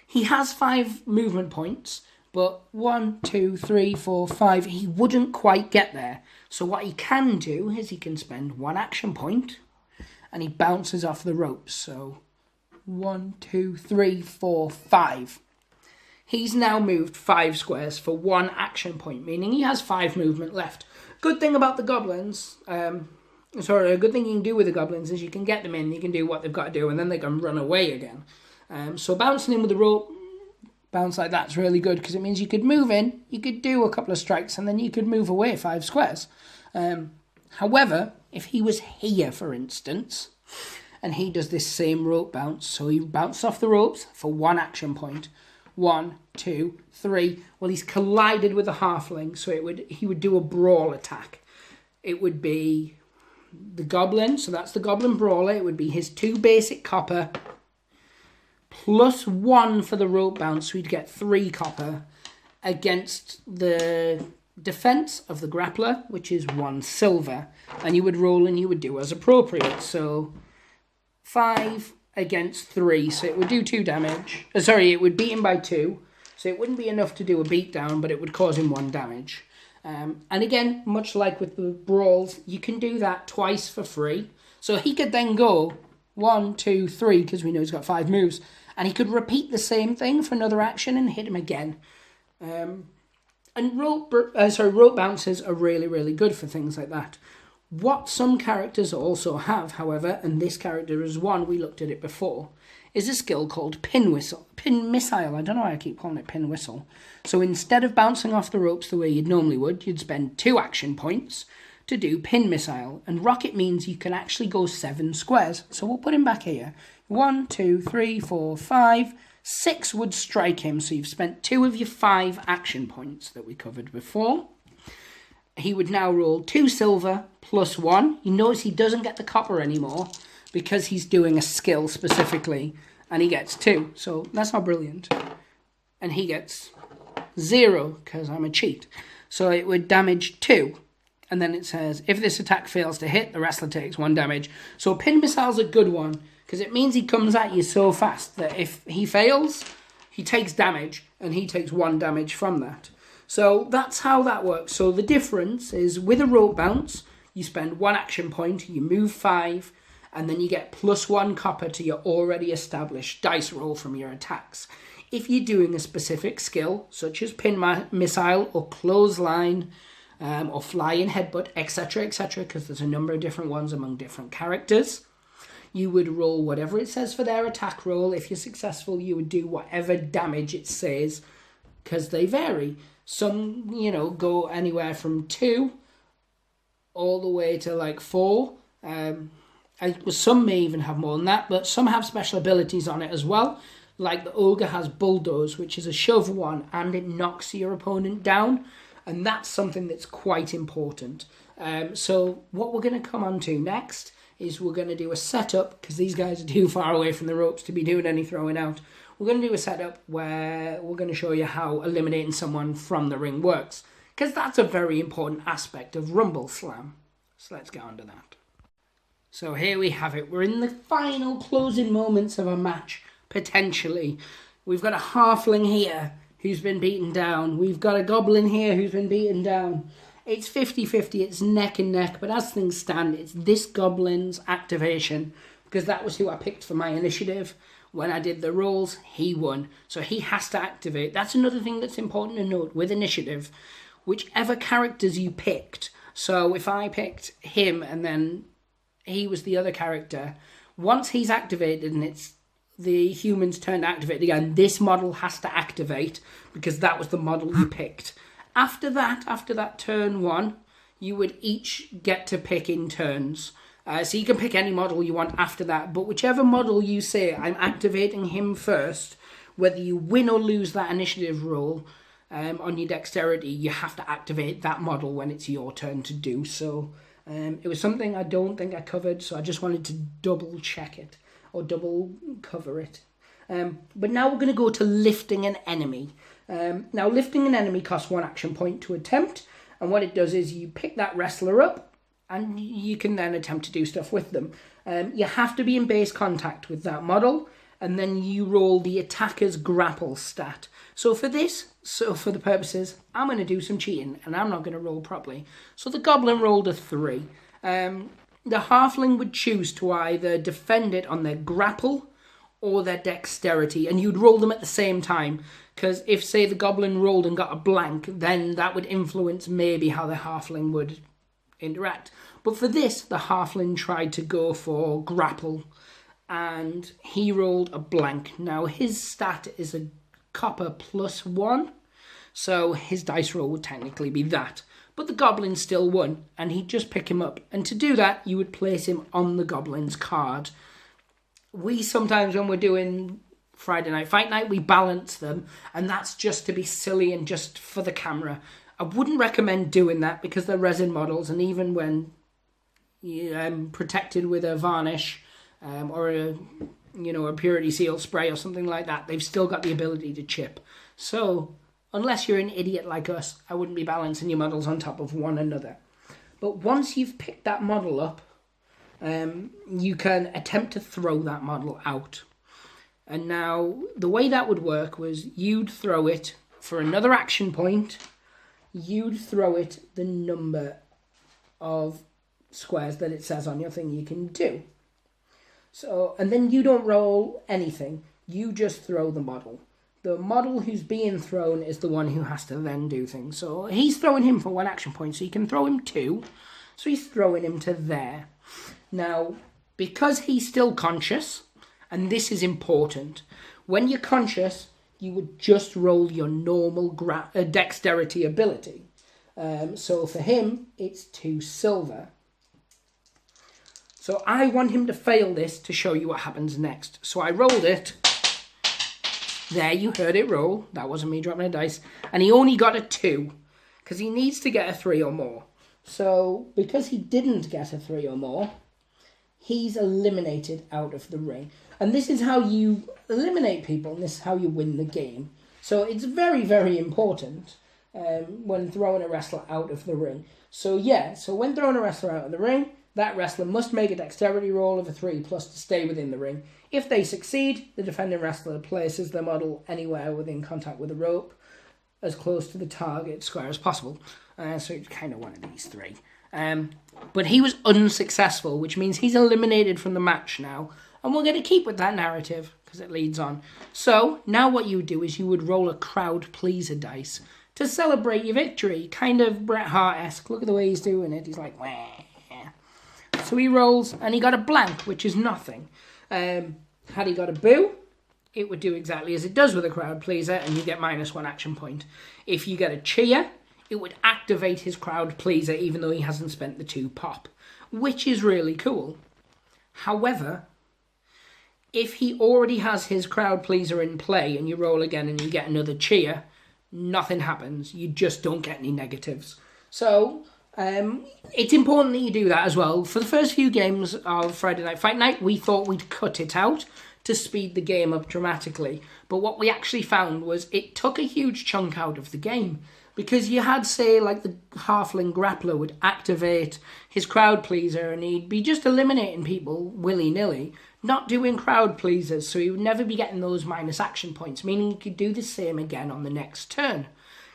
He has 5 movement points, but 1, 2, 3, 4, 5, he wouldn't quite get there. So what he can do is he can spend 1 action point and he bounces off the ropes. So 1, 2, 3, 4, 5. He's now moved 5 squares for 1 action point, meaning he has 5 movement left. Good thing about the goblins, a good thing you can do with the goblins is you can get them in, you can do what they've got to do, and then they can run away again. So bouncing in with the rope, bounce like that's really good, because it means you could move in, you could do a couple of strikes, and then you could move away 5 squares. However, if he was here, for instance, and he does this same rope bounce, so he bounced off the ropes for 1 action point. 1, 2, 3. Well, he's collided with a halfling, so he would do a brawl attack. It would be the goblin, so that's the Goblin Brawler. It would be his 2 basic copper, plus 1 for the rope bounce, so he'd get 3 copper, against the defense of the grappler, which is 1 silver. And you would roll and you would do as appropriate. So 5 against 3, so it would do 2 damage. It would beat him by 2, so it wouldn't be enough to do a beatdown, but it would cause him 1 damage. And again, much like with the brawls, you can do that twice for free. So he could then go 1, 2, 3, because we know he's got 5 moves, and he could repeat the same thing for another action and hit him again. And rope bounces are really, really good for things like that. What some characters also have, however, and this character is one, we looked at it before, is a skill called Pin Missile. I don't know why I keep calling it Pin Whistle. So instead of bouncing off the ropes the way you'd normally would, you'd spend 2 action points to do Pin Missile. And Rocket means you can actually go 7 squares. So we'll put him back here. 1, 2, 3, 4, 5, 6 would strike him. So you've spent 2 of your 5 action points that we covered before. He would now roll 2 silver plus 1. You notice he doesn't get the copper anymore because he's doing a skill specifically, and he gets 2. So that's not brilliant. And he gets 0 because I'm a cheat. So it would damage 2. And then it says, if this attack fails to hit, the wrestler takes 1 damage. So Pin Missile's a good one because it means he comes at you so fast that if he fails, he takes damage, and he takes 1 damage from that. So that's how that works. So the difference is with a rope bounce, you spend 1 action point, you move 5, and then you get plus 1 copper to your already established dice roll from your attacks. If you're doing a specific skill, such as Pin Missile or Clothesline, or Flying Headbutt, etc., because there's a number of different ones among different characters, you would roll whatever it says for their attack roll. If you're successful, you would do whatever damage it says, because they vary. Some, go anywhere from 2 all the way to like 4. Some may even have more than that, but some have special abilities on it as well. Like the Ogre has Bulldoze, which is a shove 1, and it knocks your opponent down. And that's something that's quite important. So what we're going to come on to next is we're going to do a setup, because these guys are too far away from the ropes to be doing any throwing out. We're going to do a setup where we're going to show you how eliminating someone from the ring works, because that's a very important aspect of Rumbleslam. So let's get on to that. So here we have it. We're in the final closing moments of a match potentially. We've got a halfling here who's been beaten down. We've got a goblin here who's been beaten down. It's 50-50, it's neck and neck, but as things stand, it's this goblin's activation, because that was who I picked for my initiative. When I did the rolls, he won. So he has to activate. That's another thing that's important to note with initiative. Whichever characters you picked, so if I picked him and then he was the other character, once he's activated and it's the human's turn to activate again, this model has to activate because that was the model you picked. After that turn 1, you would each get to pick in turns. So you can pick any model you want after that, but whichever model you say, I'm activating him first, whether you win or lose that initiative roll on your dexterity, you have to activate that model when it's your turn to do so. It was something I don't think I covered, so I just wanted to double check it, or double cover it. But now we're going to go to lifting an enemy. Now lifting an enemy costs 1 action point to attempt, and what it does is you pick that wrestler up, and you can then attempt to do stuff with them. You have to be in base contact with that model, and then you roll the attacker's grapple stat. So for the purposes, I'm going to do some cheating, and I'm not going to roll properly. So the goblin rolled a 3. The halfling would choose to either defend it on their grapple or their dexterity, and you'd roll them at the same time, because if, say, the goblin rolled and got a blank, then that would influence maybe how the halfling would interact. But for this, the halfling tried to go for grapple, and he rolled a blank. Now his stat is a copper +1, so his dice roll would technically be that. But the goblin still won, and he'd just pick him up. And to do that, you would place him on the goblin's card. We sometimes, when we're doing Friday Night Fight Night, we balance them, and that's just to be silly and just for the camera. I wouldn't recommend doing that because they're resin models, and even when protected with a varnish or a purity seal spray or something like that, they've still got the ability to chip. So unless you're an idiot like us, I wouldn't be balancing your models on top of one another. But once you've picked that model up, you can attempt to throw that model out. And now the way that would work was you'd throw it for another action point. You'd throw it the number of squares that it says on your thing you can do. So, and then you don't roll anything. You just throw the model. The model who's being thrown is the one who has to then do things. So he's throwing him for 1 action point, so you can throw him 2. So he's throwing him to there. Now, because he's still conscious, and this is important, when you're conscious, you would just roll your normal dexterity ability. So for him, it's 2 silver. So I want him to fail this to show you what happens next. So I rolled it. There, you heard it roll. That wasn't me dropping a dice. And he only got a 2, because he needs to get a 3 or more. So because he didn't get a 3 or more, he's eliminated out of the ring. And this is how you eliminate people, and this is how you win the game. So it's very, very important when throwing a wrestler out of the ring. So when throwing a wrestler out of the ring, that wrestler must make a dexterity roll of a 3+ to stay within the ring. If they succeed, the defending wrestler places their model anywhere within contact with the rope, as close to the target square as possible. So it's kind of one of these 3. But he was unsuccessful, which means he's eliminated from the match now. And we're going to keep with that narrative, because it leads on. So, now what you would do is you would roll a crowd pleaser dice to celebrate your victory. Kind of Bret Hart-esque. Look at the way he's doing it. He's like, wah. So he rolls, and he got a blank, which is nothing. Had he got a boo, it would do exactly as it does with a crowd pleaser, and you get -1 action point. If you get a cheer, it would activate his crowd pleaser, even though he hasn't spent the 2 pop, which is really cool. However, if he already has his crowd pleaser in play, and you roll again and you get another cheer, nothing happens. You just don't get any negatives. So it's important that you do that as well. For the first few games of Friday Night Fight Night, we thought we'd cut it out to speed the game up dramatically. But what we actually found was it took a huge chunk out of the game. Because you had, say, like the halfling grappler would activate his crowd pleaser and he'd be just eliminating people willy-nilly. not doing crowd pleasers, so he would never be getting those minus action points, meaning he could do the same again on the next turn.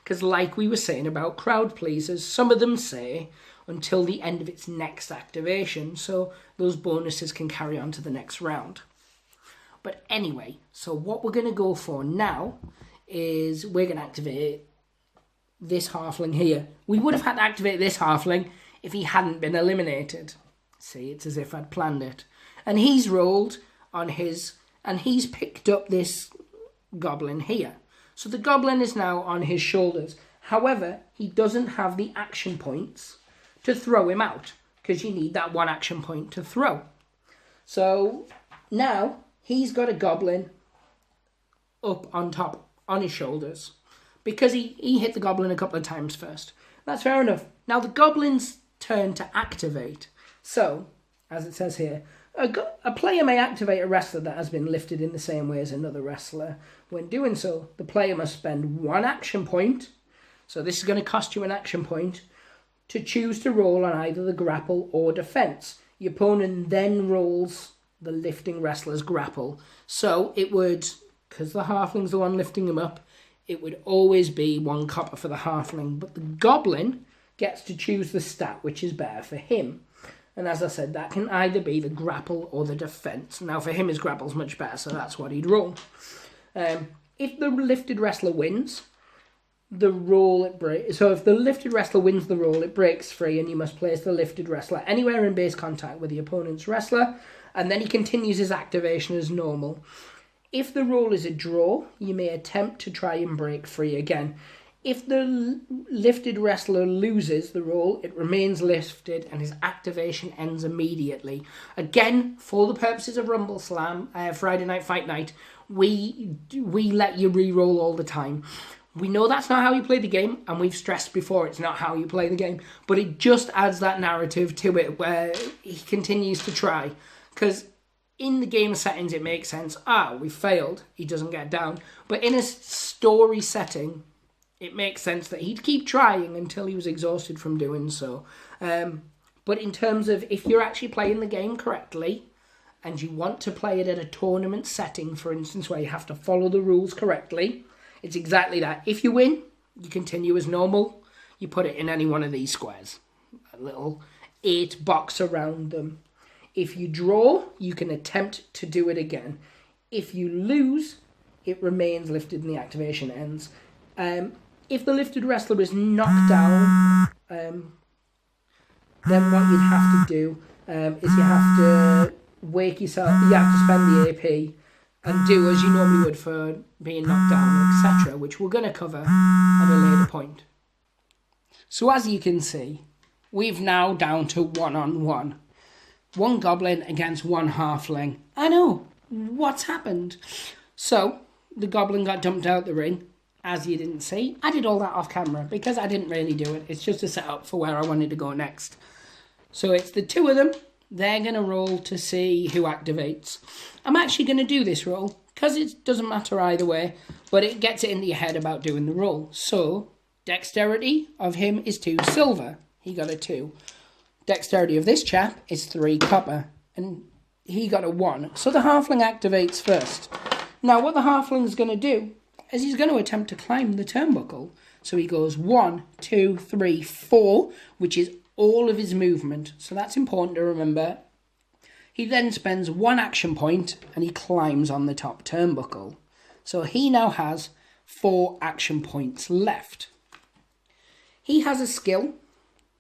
Because like we were saying about crowd pleasers, some of them say until the end of its next activation, so those bonuses can carry on to the next round. But anyway, so what we're going to go for now is we're going to activate this halfling here. We would have had to activate this halfling if he hadn't been eliminated. See, it's as if I'd planned it. And he's rolled on his, and he's picked up this goblin here. So the goblin is now on his shoulders. However, he doesn't have the action points to throw him out, because you need that one action point to throw. So now he's got a goblin up on top, on his shoulders, because he hit the goblin a couple of times first. That's fair enough. Now the goblin's turn to activate. So, as it says here, a player may activate a wrestler that has been lifted in the same way as another wrestler. When doing so, the player must spend one action point, so this is going to cost you an action point, to choose to roll on either the grapple or defense. The opponent then rolls the lifting wrestler's grapple. So it would, because the halfling's the one lifting him up, it would always be 1 copper for the halfling, but the goblin gets to choose the stat which is better for him. And as I said, that can either be the grapple or the defense. Now for him, his grapple's much better, so that's what he'd roll. If the lifted wrestler wins, the roll it breaks. So if the lifted wrestler wins the roll, it breaks free, and you must place the lifted wrestler anywhere in base contact with the opponent's wrestler, and then he continues his activation as normal. If the roll is a draw, you may attempt to try and break free again. If the lifted wrestler loses the roll, it remains lifted and his activation ends immediately. Again, for the purposes of Rumbleslam, Friday Night Fight Night, we let you re-roll all the time. We know that's not how you play the game, and we've stressed before it's not how you play the game, but it just adds that narrative to it where he continues to try. Because in the game settings, it makes sense. We failed. He doesn't get down. But in a story setting, it makes sense that he'd keep trying until he was exhausted from doing so. But in terms of if you're actually playing the game correctly, and you want to play it at a tournament setting, for instance, where you have to follow the rules correctly, it's exactly that. If you win, you continue as normal. You put it in any one of these squares. A little 8 box around them. If you draw, you can attempt to do it again. If you lose, it remains lifted and the activation ends. If the lifted wrestler is knocked down, then what you'd have to do is you have to wake yourself, you have to spend the AP and do as you normally would for being knocked down, etc., which we're going to cover at a later point. So as you can see, we've now down to 1-on-1. 1 goblin against 1 halfling. I know, what's happened? So, the goblin got dumped out the ring, as you didn't see. I did all that off camera, because I didn't really do it. It's just a setup for where I wanted to go next. So it's the 2 of them. They're going to roll to see who activates. I'm actually going to do this roll, because it doesn't matter either way, but it gets it into your head about doing the roll. So, dexterity of him is 2 silver. He got a 2. Dexterity of this chap is 3 copper, and he got a 1. So the halfling activates first. Now what the halfling's going to do is he's going to attempt to climb the turnbuckle. So he goes 1, 2, 3, 4, which is all of his movement. So that's important to remember. He then spends 1 action point and he climbs on the top turnbuckle. So he now has 4 action points left. He has a skill,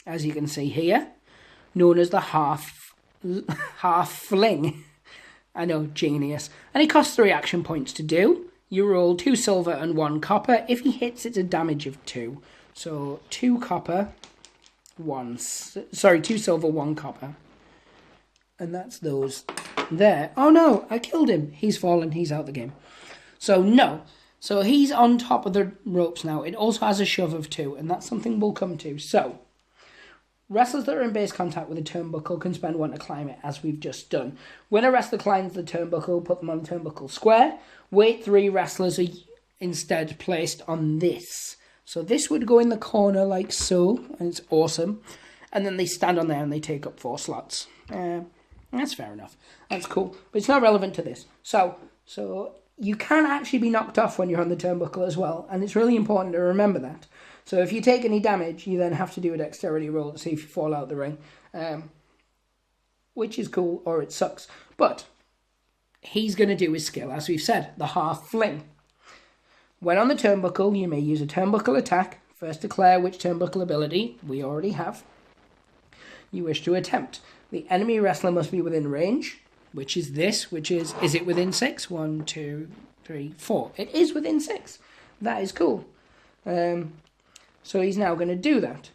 as you can see here, known as the half fling. I know, genius. And it costs 3 action points to do. You roll 2 silver and 1 copper. If he hits, it's a damage of 2. So 2 copper, 2 silver, 1 copper. And that's those there. Oh no, I killed him. He's fallen, he's out the game. So no. So he's on top of the ropes now. It also has a shove of 2, and that's something we'll come to. So, wrestlers that are in base contact with a turnbuckle can spend 1 to climb it, as we've just done. When a wrestler climbs the turnbuckle, put them on the turnbuckle square. Wait 3 wrestlers are instead placed on this. So this would go in the corner like so, and it's awesome. And then they stand on there and they take up 4 slots. That's fair enough. That's cool. But it's not relevant to this. So you can actually be knocked off when you're on the turnbuckle as well, and it's really important to remember that. So if you take any damage, you then have to do a dexterity roll to see if you fall out the ring, which is cool, or it sucks. But he's going to do his skill, as we've said, the half fling. When on the turnbuckle, you may use a Turnbuckle Attack. First declare which Turnbuckle ability, we already have, you wish to attempt. The enemy wrestler must be within range, which is this, which is it within 6? 1, 2, 3, 4. It is within 6. That is cool. So he's now going to do that.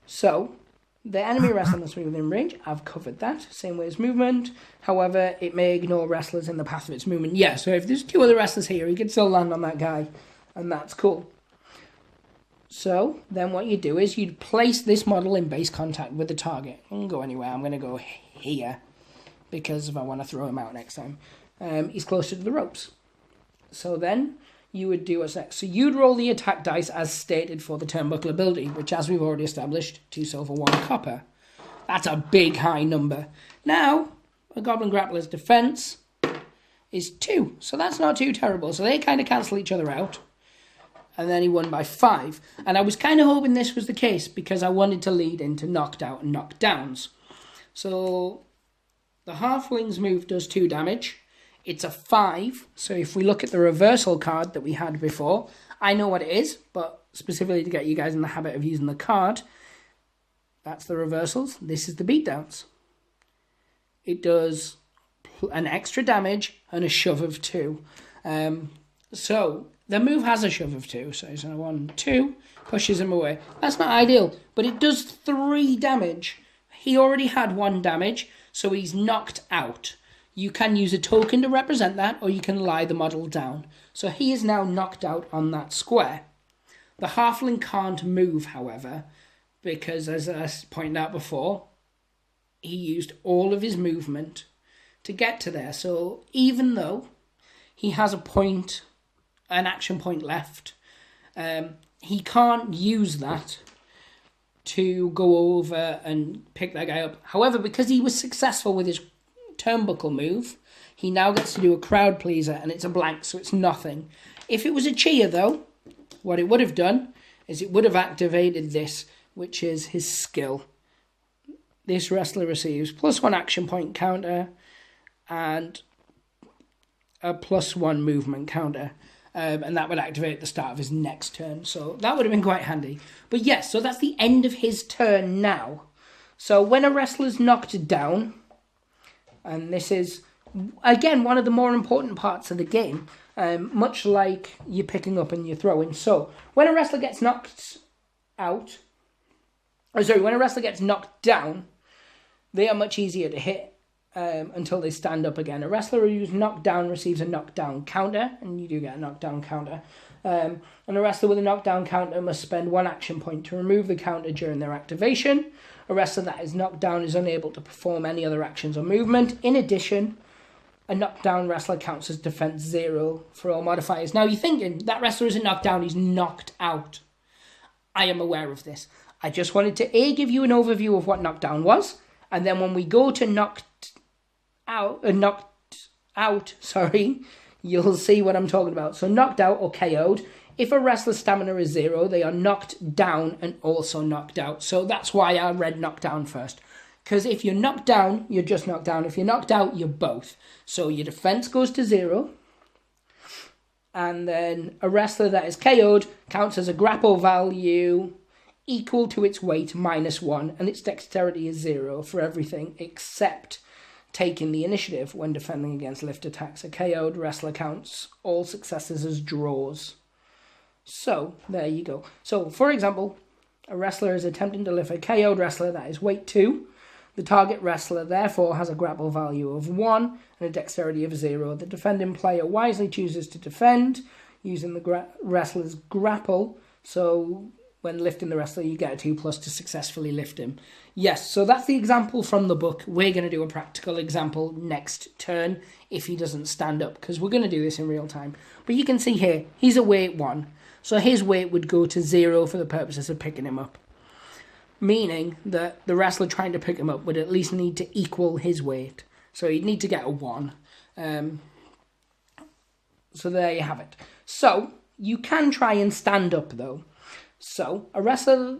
So, the enemy wrestler must be within range. I've covered that. Same way as movement. However, it may ignore wrestlers in the path of its movement. Yeah, so if there's 2 other wrestlers here, he can still land on that guy. And that's cool. So, then what you do is you'd place this model in base contact with the target. I can go anywhere. I'm going to go here, because if I want to throw him out next time. He's closer to the ropes. So then, you would do what's next. So you'd roll the attack dice as stated for the Turnbuckle ability, which, as we've already established, 2 silver, 1 copper. That's a big high number. Now, a Goblin Grappler's defense is 2. So that's not too terrible. So they kind of cancel each other out. And then he won by 5. And I was kind of hoping this was the case because I wanted to lead into knocked out and knockdowns. So the halfling's move does 2 damage. It's a 5. So if we look at the reversal card that we had before, I know what it is, but specifically to get you guys in the habit of using the card, that's the reversals. This is the beatdowns. It does an extra damage and a shove of 2. So the move has a shove of 2, so it's a 1, 2, pushes him away. That's not ideal, but it does 3 damage. He already had 1 damage, so he's knocked out. You can use a token to represent that, or you can lie the model down. So he is now knocked out on that square. The halfling can't move, however, because, as I pointed out before, he used all of his movement to get to there. So even though he has an action point left, he can't use that to go over and pick that guy up. However, because he was successful with his turnbuckle move, he now gets to do a crowd pleaser, and it's a blank, so it's nothing. If it was a cheer, though, what it would have done is it would have activated this, which is his skill. This wrestler receives +1 action point counter and a +1 movement counter. And that would activate at the start of his next turn. So that would have been quite handy. But yes, so that's the end of his turn now. So when a wrestler's knocked down, and this is, again, one of the more important parts of the game, much like you're picking up and you're throwing. So when a wrestler gets knocked out, when a wrestler gets knocked down, they are much easier to hit. Until they stand up again. A wrestler who's knocked down receives a knockdown counter, and you do get a knockdown counter. And a wrestler with a knockdown counter must spend 1 action point to remove the counter during their activation. A wrestler that is knocked down is unable to perform any other actions or movement. In addition, a knockdown wrestler counts as defense 0 for all modifiers. Now you're thinking, that wrestler isn't knocked down, he's knocked out. I am aware of this. I just wanted to give you an overview of what knockdown was, and then when we go to knocked out, you'll see what I'm talking about. So knocked out or KO'd. If a wrestler's stamina is 0, they are knocked down and also knocked out. So that's why I read knockdown first. Because if you're knocked down, you're just knocked down. If you're knocked out, you're both. So your defense goes to 0. And then a wrestler that is KO'd counts as a grapple value equal to its weight -1. And its dexterity is 0 for everything except taking the initiative when defending against lift attacks. A KO'd wrestler counts all successes as draws. So, there you go. So, for example, a wrestler is attempting to lift a KO'd wrestler that is weight 2. The target wrestler, therefore, has a grapple value of 1 and a dexterity of 0. The defending player wisely chooses to defend using the wrestler's grapple. So, when lifting the wrestler, you get a 2+ to successfully lift him. Yes, so that's the example from the book. We're going to do a practical example next turn if he doesn't stand up, because we're going to do this in real time. But you can see here, he's a weight 1. So his weight would go to 0 for the purposes of picking him up. Meaning that the wrestler trying to pick him up would at least need to equal his weight. So he'd need to get a 1. So there you have it. So you can try and stand up though. So a wrestler,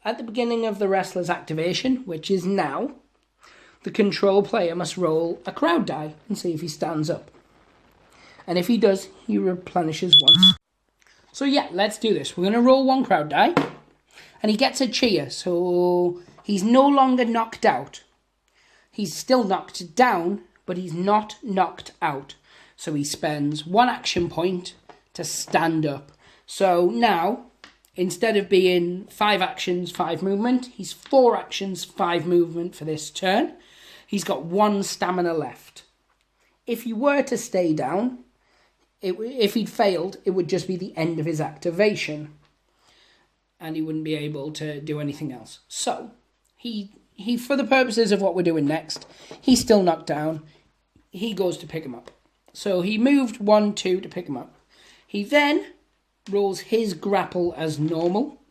at the beginning of the wrestler's activation, which is now, the control player must roll a crowd die and see if he stands up. And if he does, he replenishes once. So yeah, let's do this. We're going to roll 1 crowd die. And he gets a cheer, so he's no longer knocked out. He's still knocked down, but he's not knocked out. So he spends 1 action point to stand up. So now, instead of being 5 actions, 5 movement, he's 4 actions, 5 movement for this turn. He's got 1 stamina left. If he were to stay down, if he'd failed, it would just be the end of his activation. And he wouldn't be able to do anything else. So, he for the purposes of what we're doing next, he's still knocked down. He goes to pick him up. So he moved 1, 2 to pick him up. He then rolls his grapple as normal.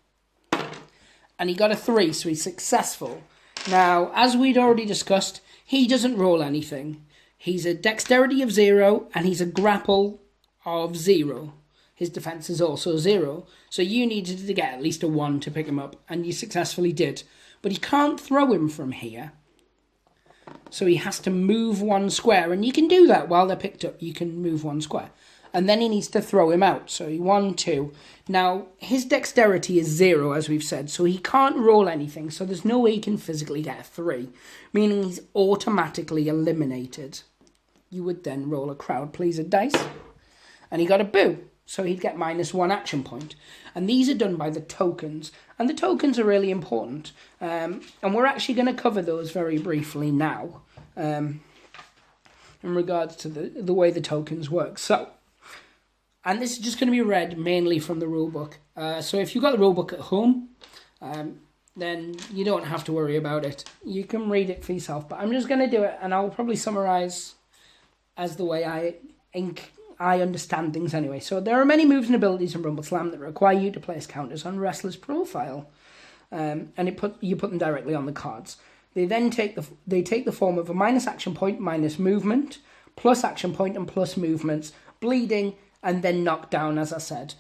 And he got a 3, so he's successful. Now, as we'd already discussed, he doesn't roll anything. He's a dexterity of 0, and he's a grapple of 0. His defense is also 0. So you needed to get at least a 1 to pick him up, and you successfully did. But he can't throw him from here. So he has to move 1 square, and you can do that while they're picked up. You can move 1 square. And then he needs to throw him out. So 1, 2. Now, his dexterity is 0, as we've said, so he can't roll anything. So there's no way he can physically get a 3, meaning he's automatically eliminated. You would then roll a crowd pleaser dice, and he got a boo. So he'd get -1 action point. And these are done by the tokens. And the tokens are really important. And we're actually going to cover those very briefly now. In regards to the way the tokens work. So, and this is just going to be read mainly from the rulebook. So if you've got the rulebook at home, then you don't have to worry about it. You can read it for yourself. But I'm just going to do it, and I'll probably summarise as the way I understand things anyway. So there are many moves and abilities in Rumbleslam that require you to place counters on wrestler's profile, and you put them directly on the cards. They then take the form of a minus action point, minus movement, plus action point, and plus movements, bleeding, and then knockdown, as I said.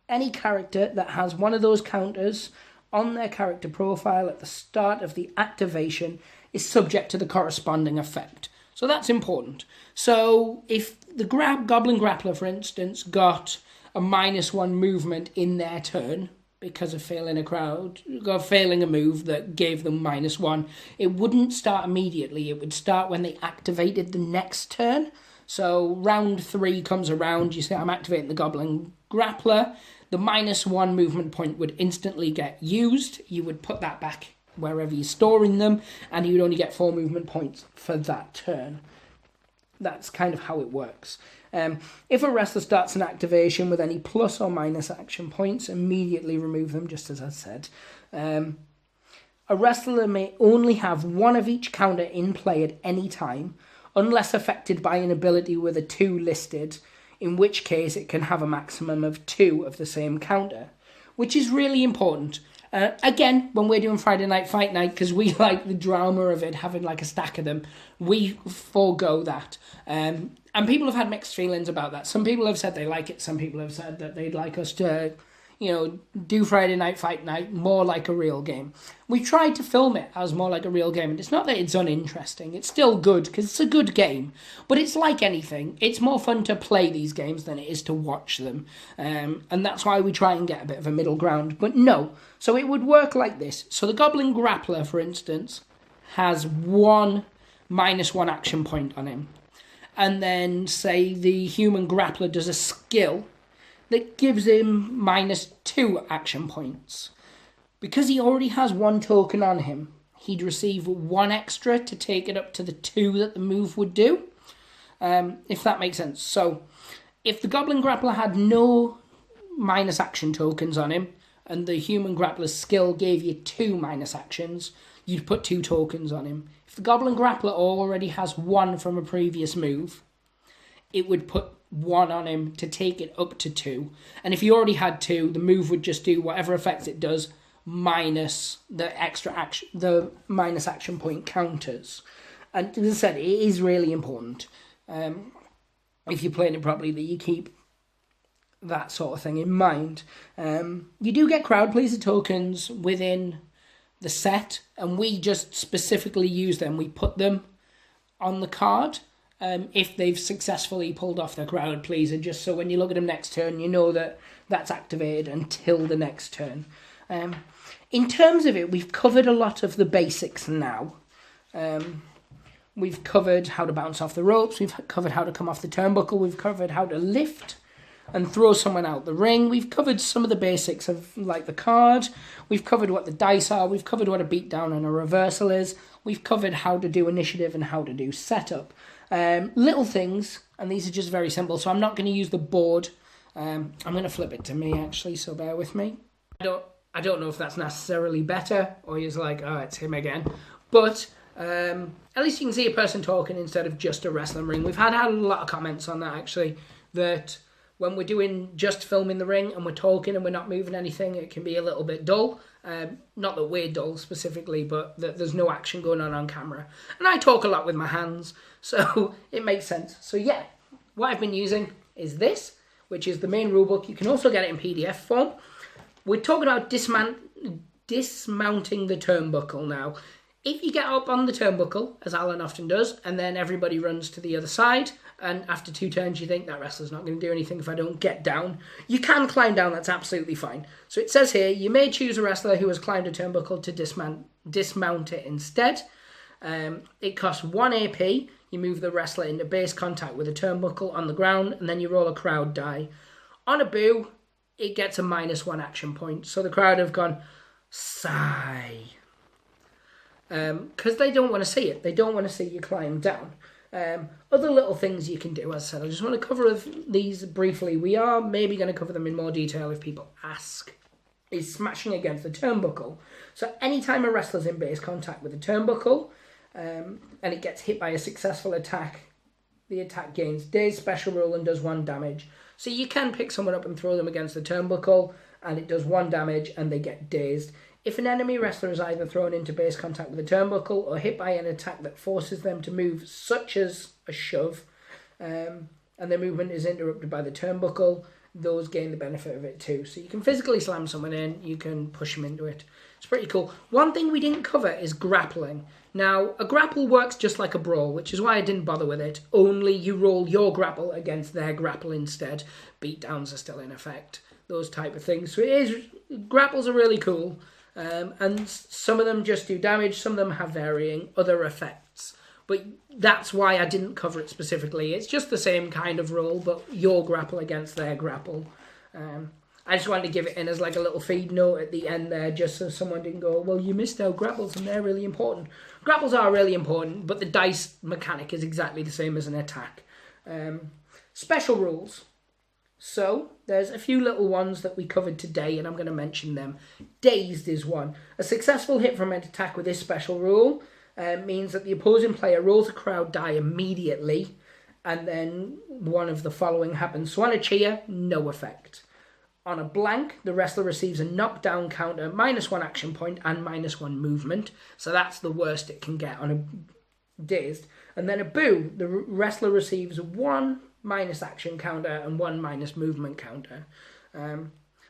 Any character that has one of those counters on their character profile at the start of the activation is subject to the corresponding effect. So that's important. So if the Goblin Grappler, for instance, got a -1 movement in their turn because of failing a move that gave them -1, it wouldn't start immediately. It would start when they activated the next turn. So round 3 comes around, you say, I'm activating the Goblin Grappler. The -1 movement point would instantly get used. You would put that back wherever you're storing them, and you'd only get 4 movement points for that turn. That's kind of how it works. If a wrestler starts an activation with any plus or minus action points, immediately remove them, just as I said. A wrestler may only have 1 of each counter in play at any time, unless affected by an ability with a 2 listed, in which case it can have a maximum of 2 of the same counter, which is really important. Again, when we're doing Friday Night Fight Night, because we like the drama of it, having like a stack of them, we forego that. And people have had mixed feelings about that. Some people have said they like it. Some people have said that they'd like us to, do Friday Night Fight Night more like a real game. We tried to film it as more like a real game, and it's not that it's uninteresting. It's still good, because it's a good game. But it's like anything. It's more fun to play these games than it is to watch them. And that's why we try and get a bit of a middle ground. But no. So it would work like this. So the Goblin Grappler, for instance, has 1 -1 action point on him. And then, say, the Human Grappler does a skill that gives him -2 action points. Because he already has 1 token on him, he'd receive 1 extra to take it up to the 2 that the move would do, if that makes sense. So, if the Goblin Grappler had no minus action tokens on him, and the Human Grappler's skill gave you 2 minus actions, you'd put 2 tokens on him. If the Goblin Grappler already has 1 from a previous move, it would put 1 on him to take it up to 2. And if he already had 2, the move would just do whatever effects it does minus the extra action, the minus action point counters. And as I said, it is really important, if you're playing it properly, that you keep that sort of thing in mind. You do get crowd pleaser tokens within the set, and we just specifically use them. We put them on the card if they've successfully pulled off their crowd pleaser, just so when you look at them next turn, you know that that's activated until the next turn. In terms of it, we've covered a lot of the basics now. We've covered how to bounce off the ropes, we've covered how to come off the turnbuckle, we've covered how to lift and throw someone out the ring, we've covered some of the basics of like the card, we've covered what the dice are, we've covered what a beatdown and a reversal is, we've covered how to do initiative and how to do setup. Little things, and these are just very simple, so I'm not going to use the board. I'm going to flip it to me actually, so bear with me. I don't know if that's necessarily better, or you're like, oh, it's him again, but at least you can see a person talking instead of just a wrestling ring. We've had a lot of comments on that actually, that when we're doing just filming the ring and we're talking and we're not moving anything, it can be a little bit dull. Not that we're dull specifically, but that there's no action going on camera. And I talk a lot with my hands, so it makes sense. So yeah, what I've been using is this, which is the main rulebook. You can also get it in PDF form. We're talking about dismounting the turnbuckle now. If you get up on the turnbuckle, as Alan often does, and then everybody runs to the other side, and after 2 turns you think that wrestler's not going to do anything if I don't get down, you can climb down, that's absolutely fine. So it says here, you may choose a wrestler who has climbed a turnbuckle to dismount it instead. It costs 1 AP, you move the wrestler into base contact with a turnbuckle on the ground, and then you roll a crowd die. On a boo, it gets a -1 action point, so the crowd have gone, sigh. Because they don't want to see it. They don't want to see you climb down. Other little things you can do, as I said, I just want to cover these briefly. We are maybe going to cover them in more detail if people ask. Is smashing against the turnbuckle. So anytime a wrestler's in base contact with a turnbuckle, and it gets hit by a successful attack, the attack gains Dazed special rule and does 1 damage. So you can pick someone up and throw them against the turnbuckle, and it does 1 damage and they get dazed. If an enemy wrestler is either thrown into base contact with a turnbuckle or hit by an attack that forces them to move, such as a shove, and their movement is interrupted by the turnbuckle, those gain the benefit of it too. So you can physically slam someone in, you can push them into it. It's pretty cool. One thing we didn't cover is grappling. Now, a grapple works just like a brawl, which is why I didn't bother with it. Only you roll your grapple against their grapple instead. Beatdowns are still in effect. Those type of things. So grapples are really cool. And some of them just do damage, some of them have varying other effects. But that's why I didn't cover it specifically. It's just the same kind of roll, but your grapple against their grapple. I just wanted to give it in as like a little feed note at the end there, just so someone didn't go, well, you missed out grapples and they're really important. Grapples are really important, but the dice mechanic is exactly the same as an attack. Special rules. So, there's a few little ones that we covered today, and I'm going to mention them. Dazed is one. A successful hit from an attack with this special rule means that the opposing player rolls a crowd die immediately, and then one of the following happens. So on a cheer, no effect. On a blank, the wrestler receives a knockdown counter, -1 action point, and -1 movement. So that's the worst it can get on a dazed. And then a boo, the wrestler receives 1 minus action counter and 1 minus movement counter.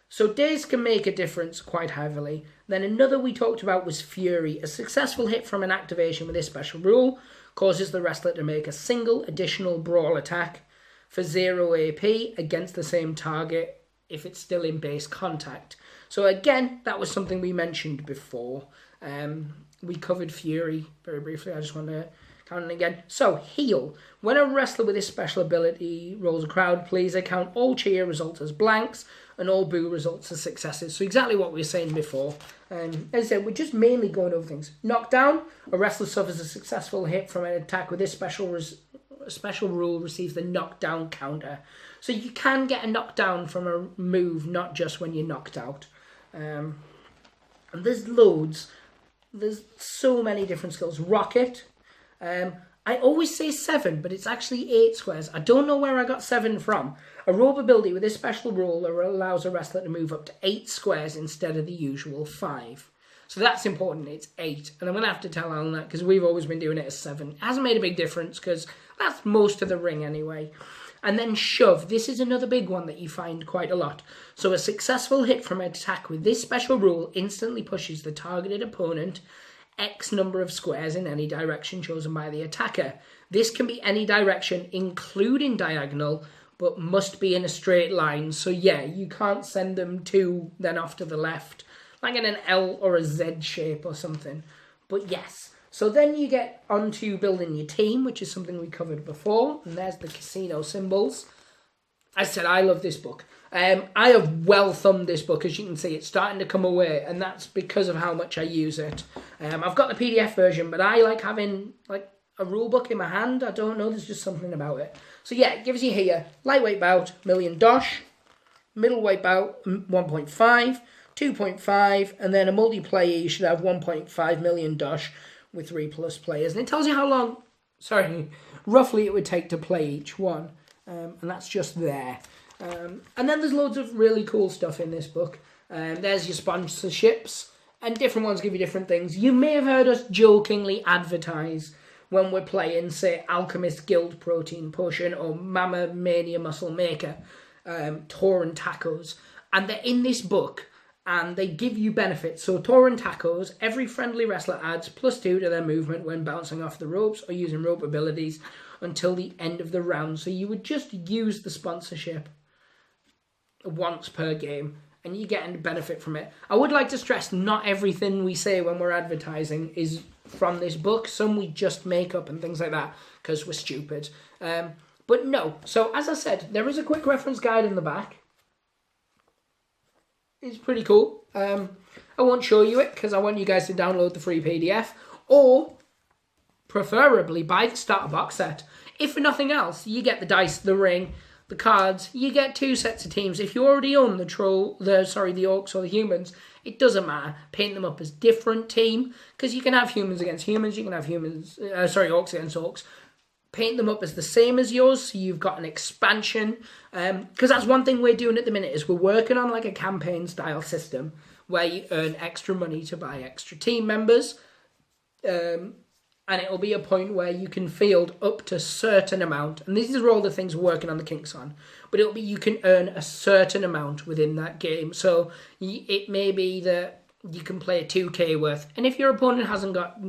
So days can make a difference quite heavily. Then another we talked about was Fury. A successful hit from an activation with this special rule causes the wrestler to make a single additional brawl attack for 0 AP against the same target if it's still in base contact. So again, that was something we mentioned before. We covered Fury very briefly. I just want to count it again. So, heal. When a wrestler with this special ability rolls a crowd pleaser, count all cheer results as blanks and all boo results as successes. So exactly what we were saying before. As I said, we're just mainly going over things. Knockdown. A wrestler suffers a successful hit from an attack with this special rule receives the knockdown counter. So you can get a knockdown from a move, not just when you're knocked out. And there's loads. There's so many different skills. Rocket. I always say 7, but it's actually 8 squares. I don't know where I got 7 from. A rope ability with this special rule allows a wrestler to move up to 8 squares instead of the usual 5. So that's important. It's 8. And I'm going to have to tell Alan that because we've always been doing it as 7. It hasn't made a big difference because that's most of the ring anyway. And then shove. This is another big one that you find quite a lot. So a successful hit from an attack with this special rule instantly pushes the targeted opponent X number of squares in any direction chosen by the attacker. This can be any direction, including diagonal, but must be in a straight line. So yeah, you can't send them 2, then off to the left, like in an L or a Z shape or something. But yes. So then you get onto building your team, which is something we covered before. And there's the casino symbols. I said I love this book. I have well thumbed this book. As you can see, it's starting to come away. And that's because of how much I use it. I've got the PDF version, but I like having like a rule book in my hand. I don't know, there's just something about it. So yeah, it gives you here, lightweight bout, million dosh. Middleweight bout, 1.5. 2.5. And then a multiplayer, you should have 1.5 million dosh. With 3+ players, and it tells you how long, roughly it would take to play each one, and that's just there. And then there's loads of really cool stuff in this book. There's your sponsorships, and different ones give you different things. You may have heard us jokingly advertise when we're playing, say, Alchemist Guild Protein Potion or Mama Mania Muscle Maker, Torrent Tacos, and they're in this book. And they give you benefits. So Torrent Tacos, every friendly wrestler adds +2 to their movement when bouncing off the ropes or using rope abilities until the end of the round. So you would just use the sponsorship once per game and you get a benefit from it. I would like to stress not everything we say when we're advertising is from this book. Some we just make up and things like that because we're stupid. But no. So as I said, there is a quick reference guide in the back. It's pretty cool. I won't show you it because I want you guys to download the free PDF or preferably buy the starter box set. If for nothing else, you get the dice, the ring, the cards. You get 2 sets of teams. If you already own the orcs or the humans, it doesn't matter. Paint them up as different team because you can have humans against humans. You can have orcs against orcs. Paint them up as the same as yours, so you've got an expansion. Because that's one thing we're doing at the minute is we're working on like a campaign style system where you earn extra money to buy extra team members. And it'll be a point where you can field up to a certain amount. And these are all the things we're working on the kinks on. But it'll be you can earn a certain amount within that game. So it may be that you can play 2k worth. And if your opponent hasn't got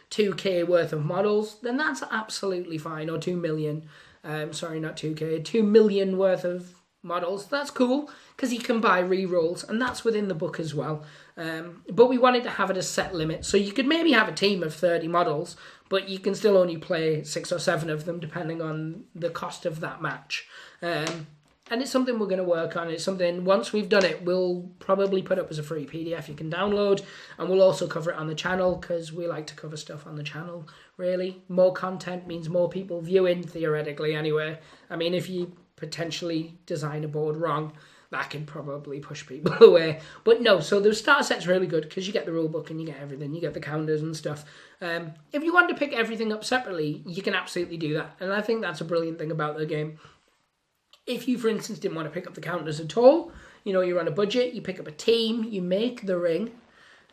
2k worth of models, then that's absolutely fine. Or 2 million. Not 2k. 2 million worth of models. That's cool because you can buy re-rolls, and that's within the book as well. But we wanted to have it a set limit, so you could maybe have a team of 30 models, but you can still only play 6 or 7 of them depending on the cost of that match. And it's something we're going to work on. It's something, once we've done it, we'll probably put up as a free PDF you can download. And we'll also cover it on the channel because we like to cover stuff on the channel, really. More content means more people viewing, theoretically, anyway. I mean, if you potentially design a board wrong, that can probably push people away. But no, so the starter set's really good because you get the rulebook and you get everything. You get the counters and stuff. If you want to pick everything up separately, you can absolutely do that. And I think that's a brilliant thing about the game. If you, for instance, didn't want to pick up the counters at all, you're on a budget, you pick up a team, you make the ring,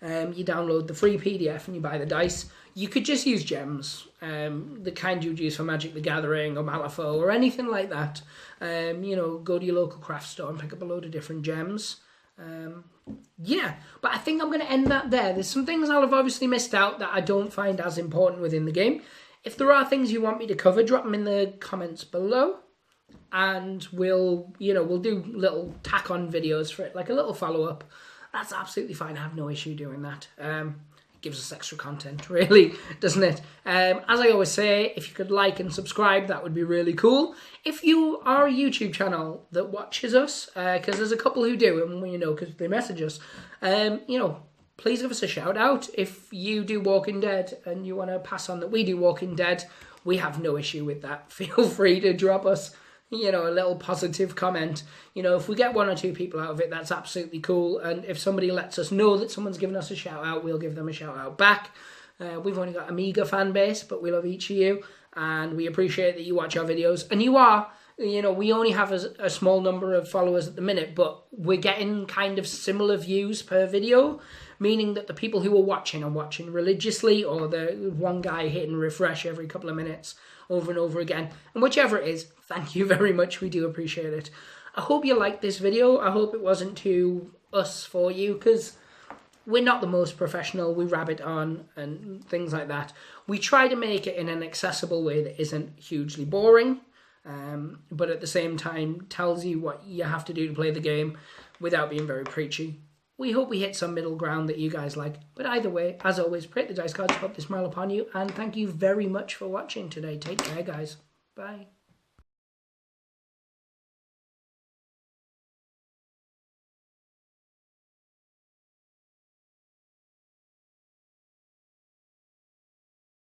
you download the free PDF and you buy the dice. You could just use gems, the kind you'd use for Magic the Gathering or Malifaux or anything like that. Go to your local craft store and pick up a load of different gems. But I think I'm going to end that there. There's some things I'll have obviously missed out that I don't find as important within the game. If there are things you want me to cover, drop them in the comments below. And we'll do little tack-on videos for it, like a little follow-up. That's absolutely fine. I have no issue doing that. It gives us extra content, really, doesn't it? As I always say, if you could like and subscribe, that would be really cool. If you are a YouTube channel that watches us, because there's a couple who do, and because they message us, please give us a shout-out. If you do Walking Dead and you want to pass on that we do Walking Dead, we have no issue with that. Feel free to drop us a little positive comment. If we get 1 or 2 people out of it, that's absolutely cool. And if somebody lets us know that someone's given us a shout out, we'll give them a shout out back. We've only got a meager fan base, but we love each of you and we appreciate that you watch our videos. And you are, we only have a small number of followers at the minute, but we're getting kind of similar views per video meaning that the people who are watching religiously, or the one guy hitting refresh every couple of minutes over and over again. And whichever it is, thank you very much. We do appreciate it. I hope you liked this video. I hope it wasn't too us for you, because we're not the most professional. We rabbit on and things like that. We try to make it in an accessible way that isn't hugely boring, but at the same time tells you what you have to do to play the game without being very preachy. We hope we hit some middle ground that you guys like. But either way, as always, pray the dice gods hope they smile upon you. And thank you very much for watching today. Take care, guys. Bye.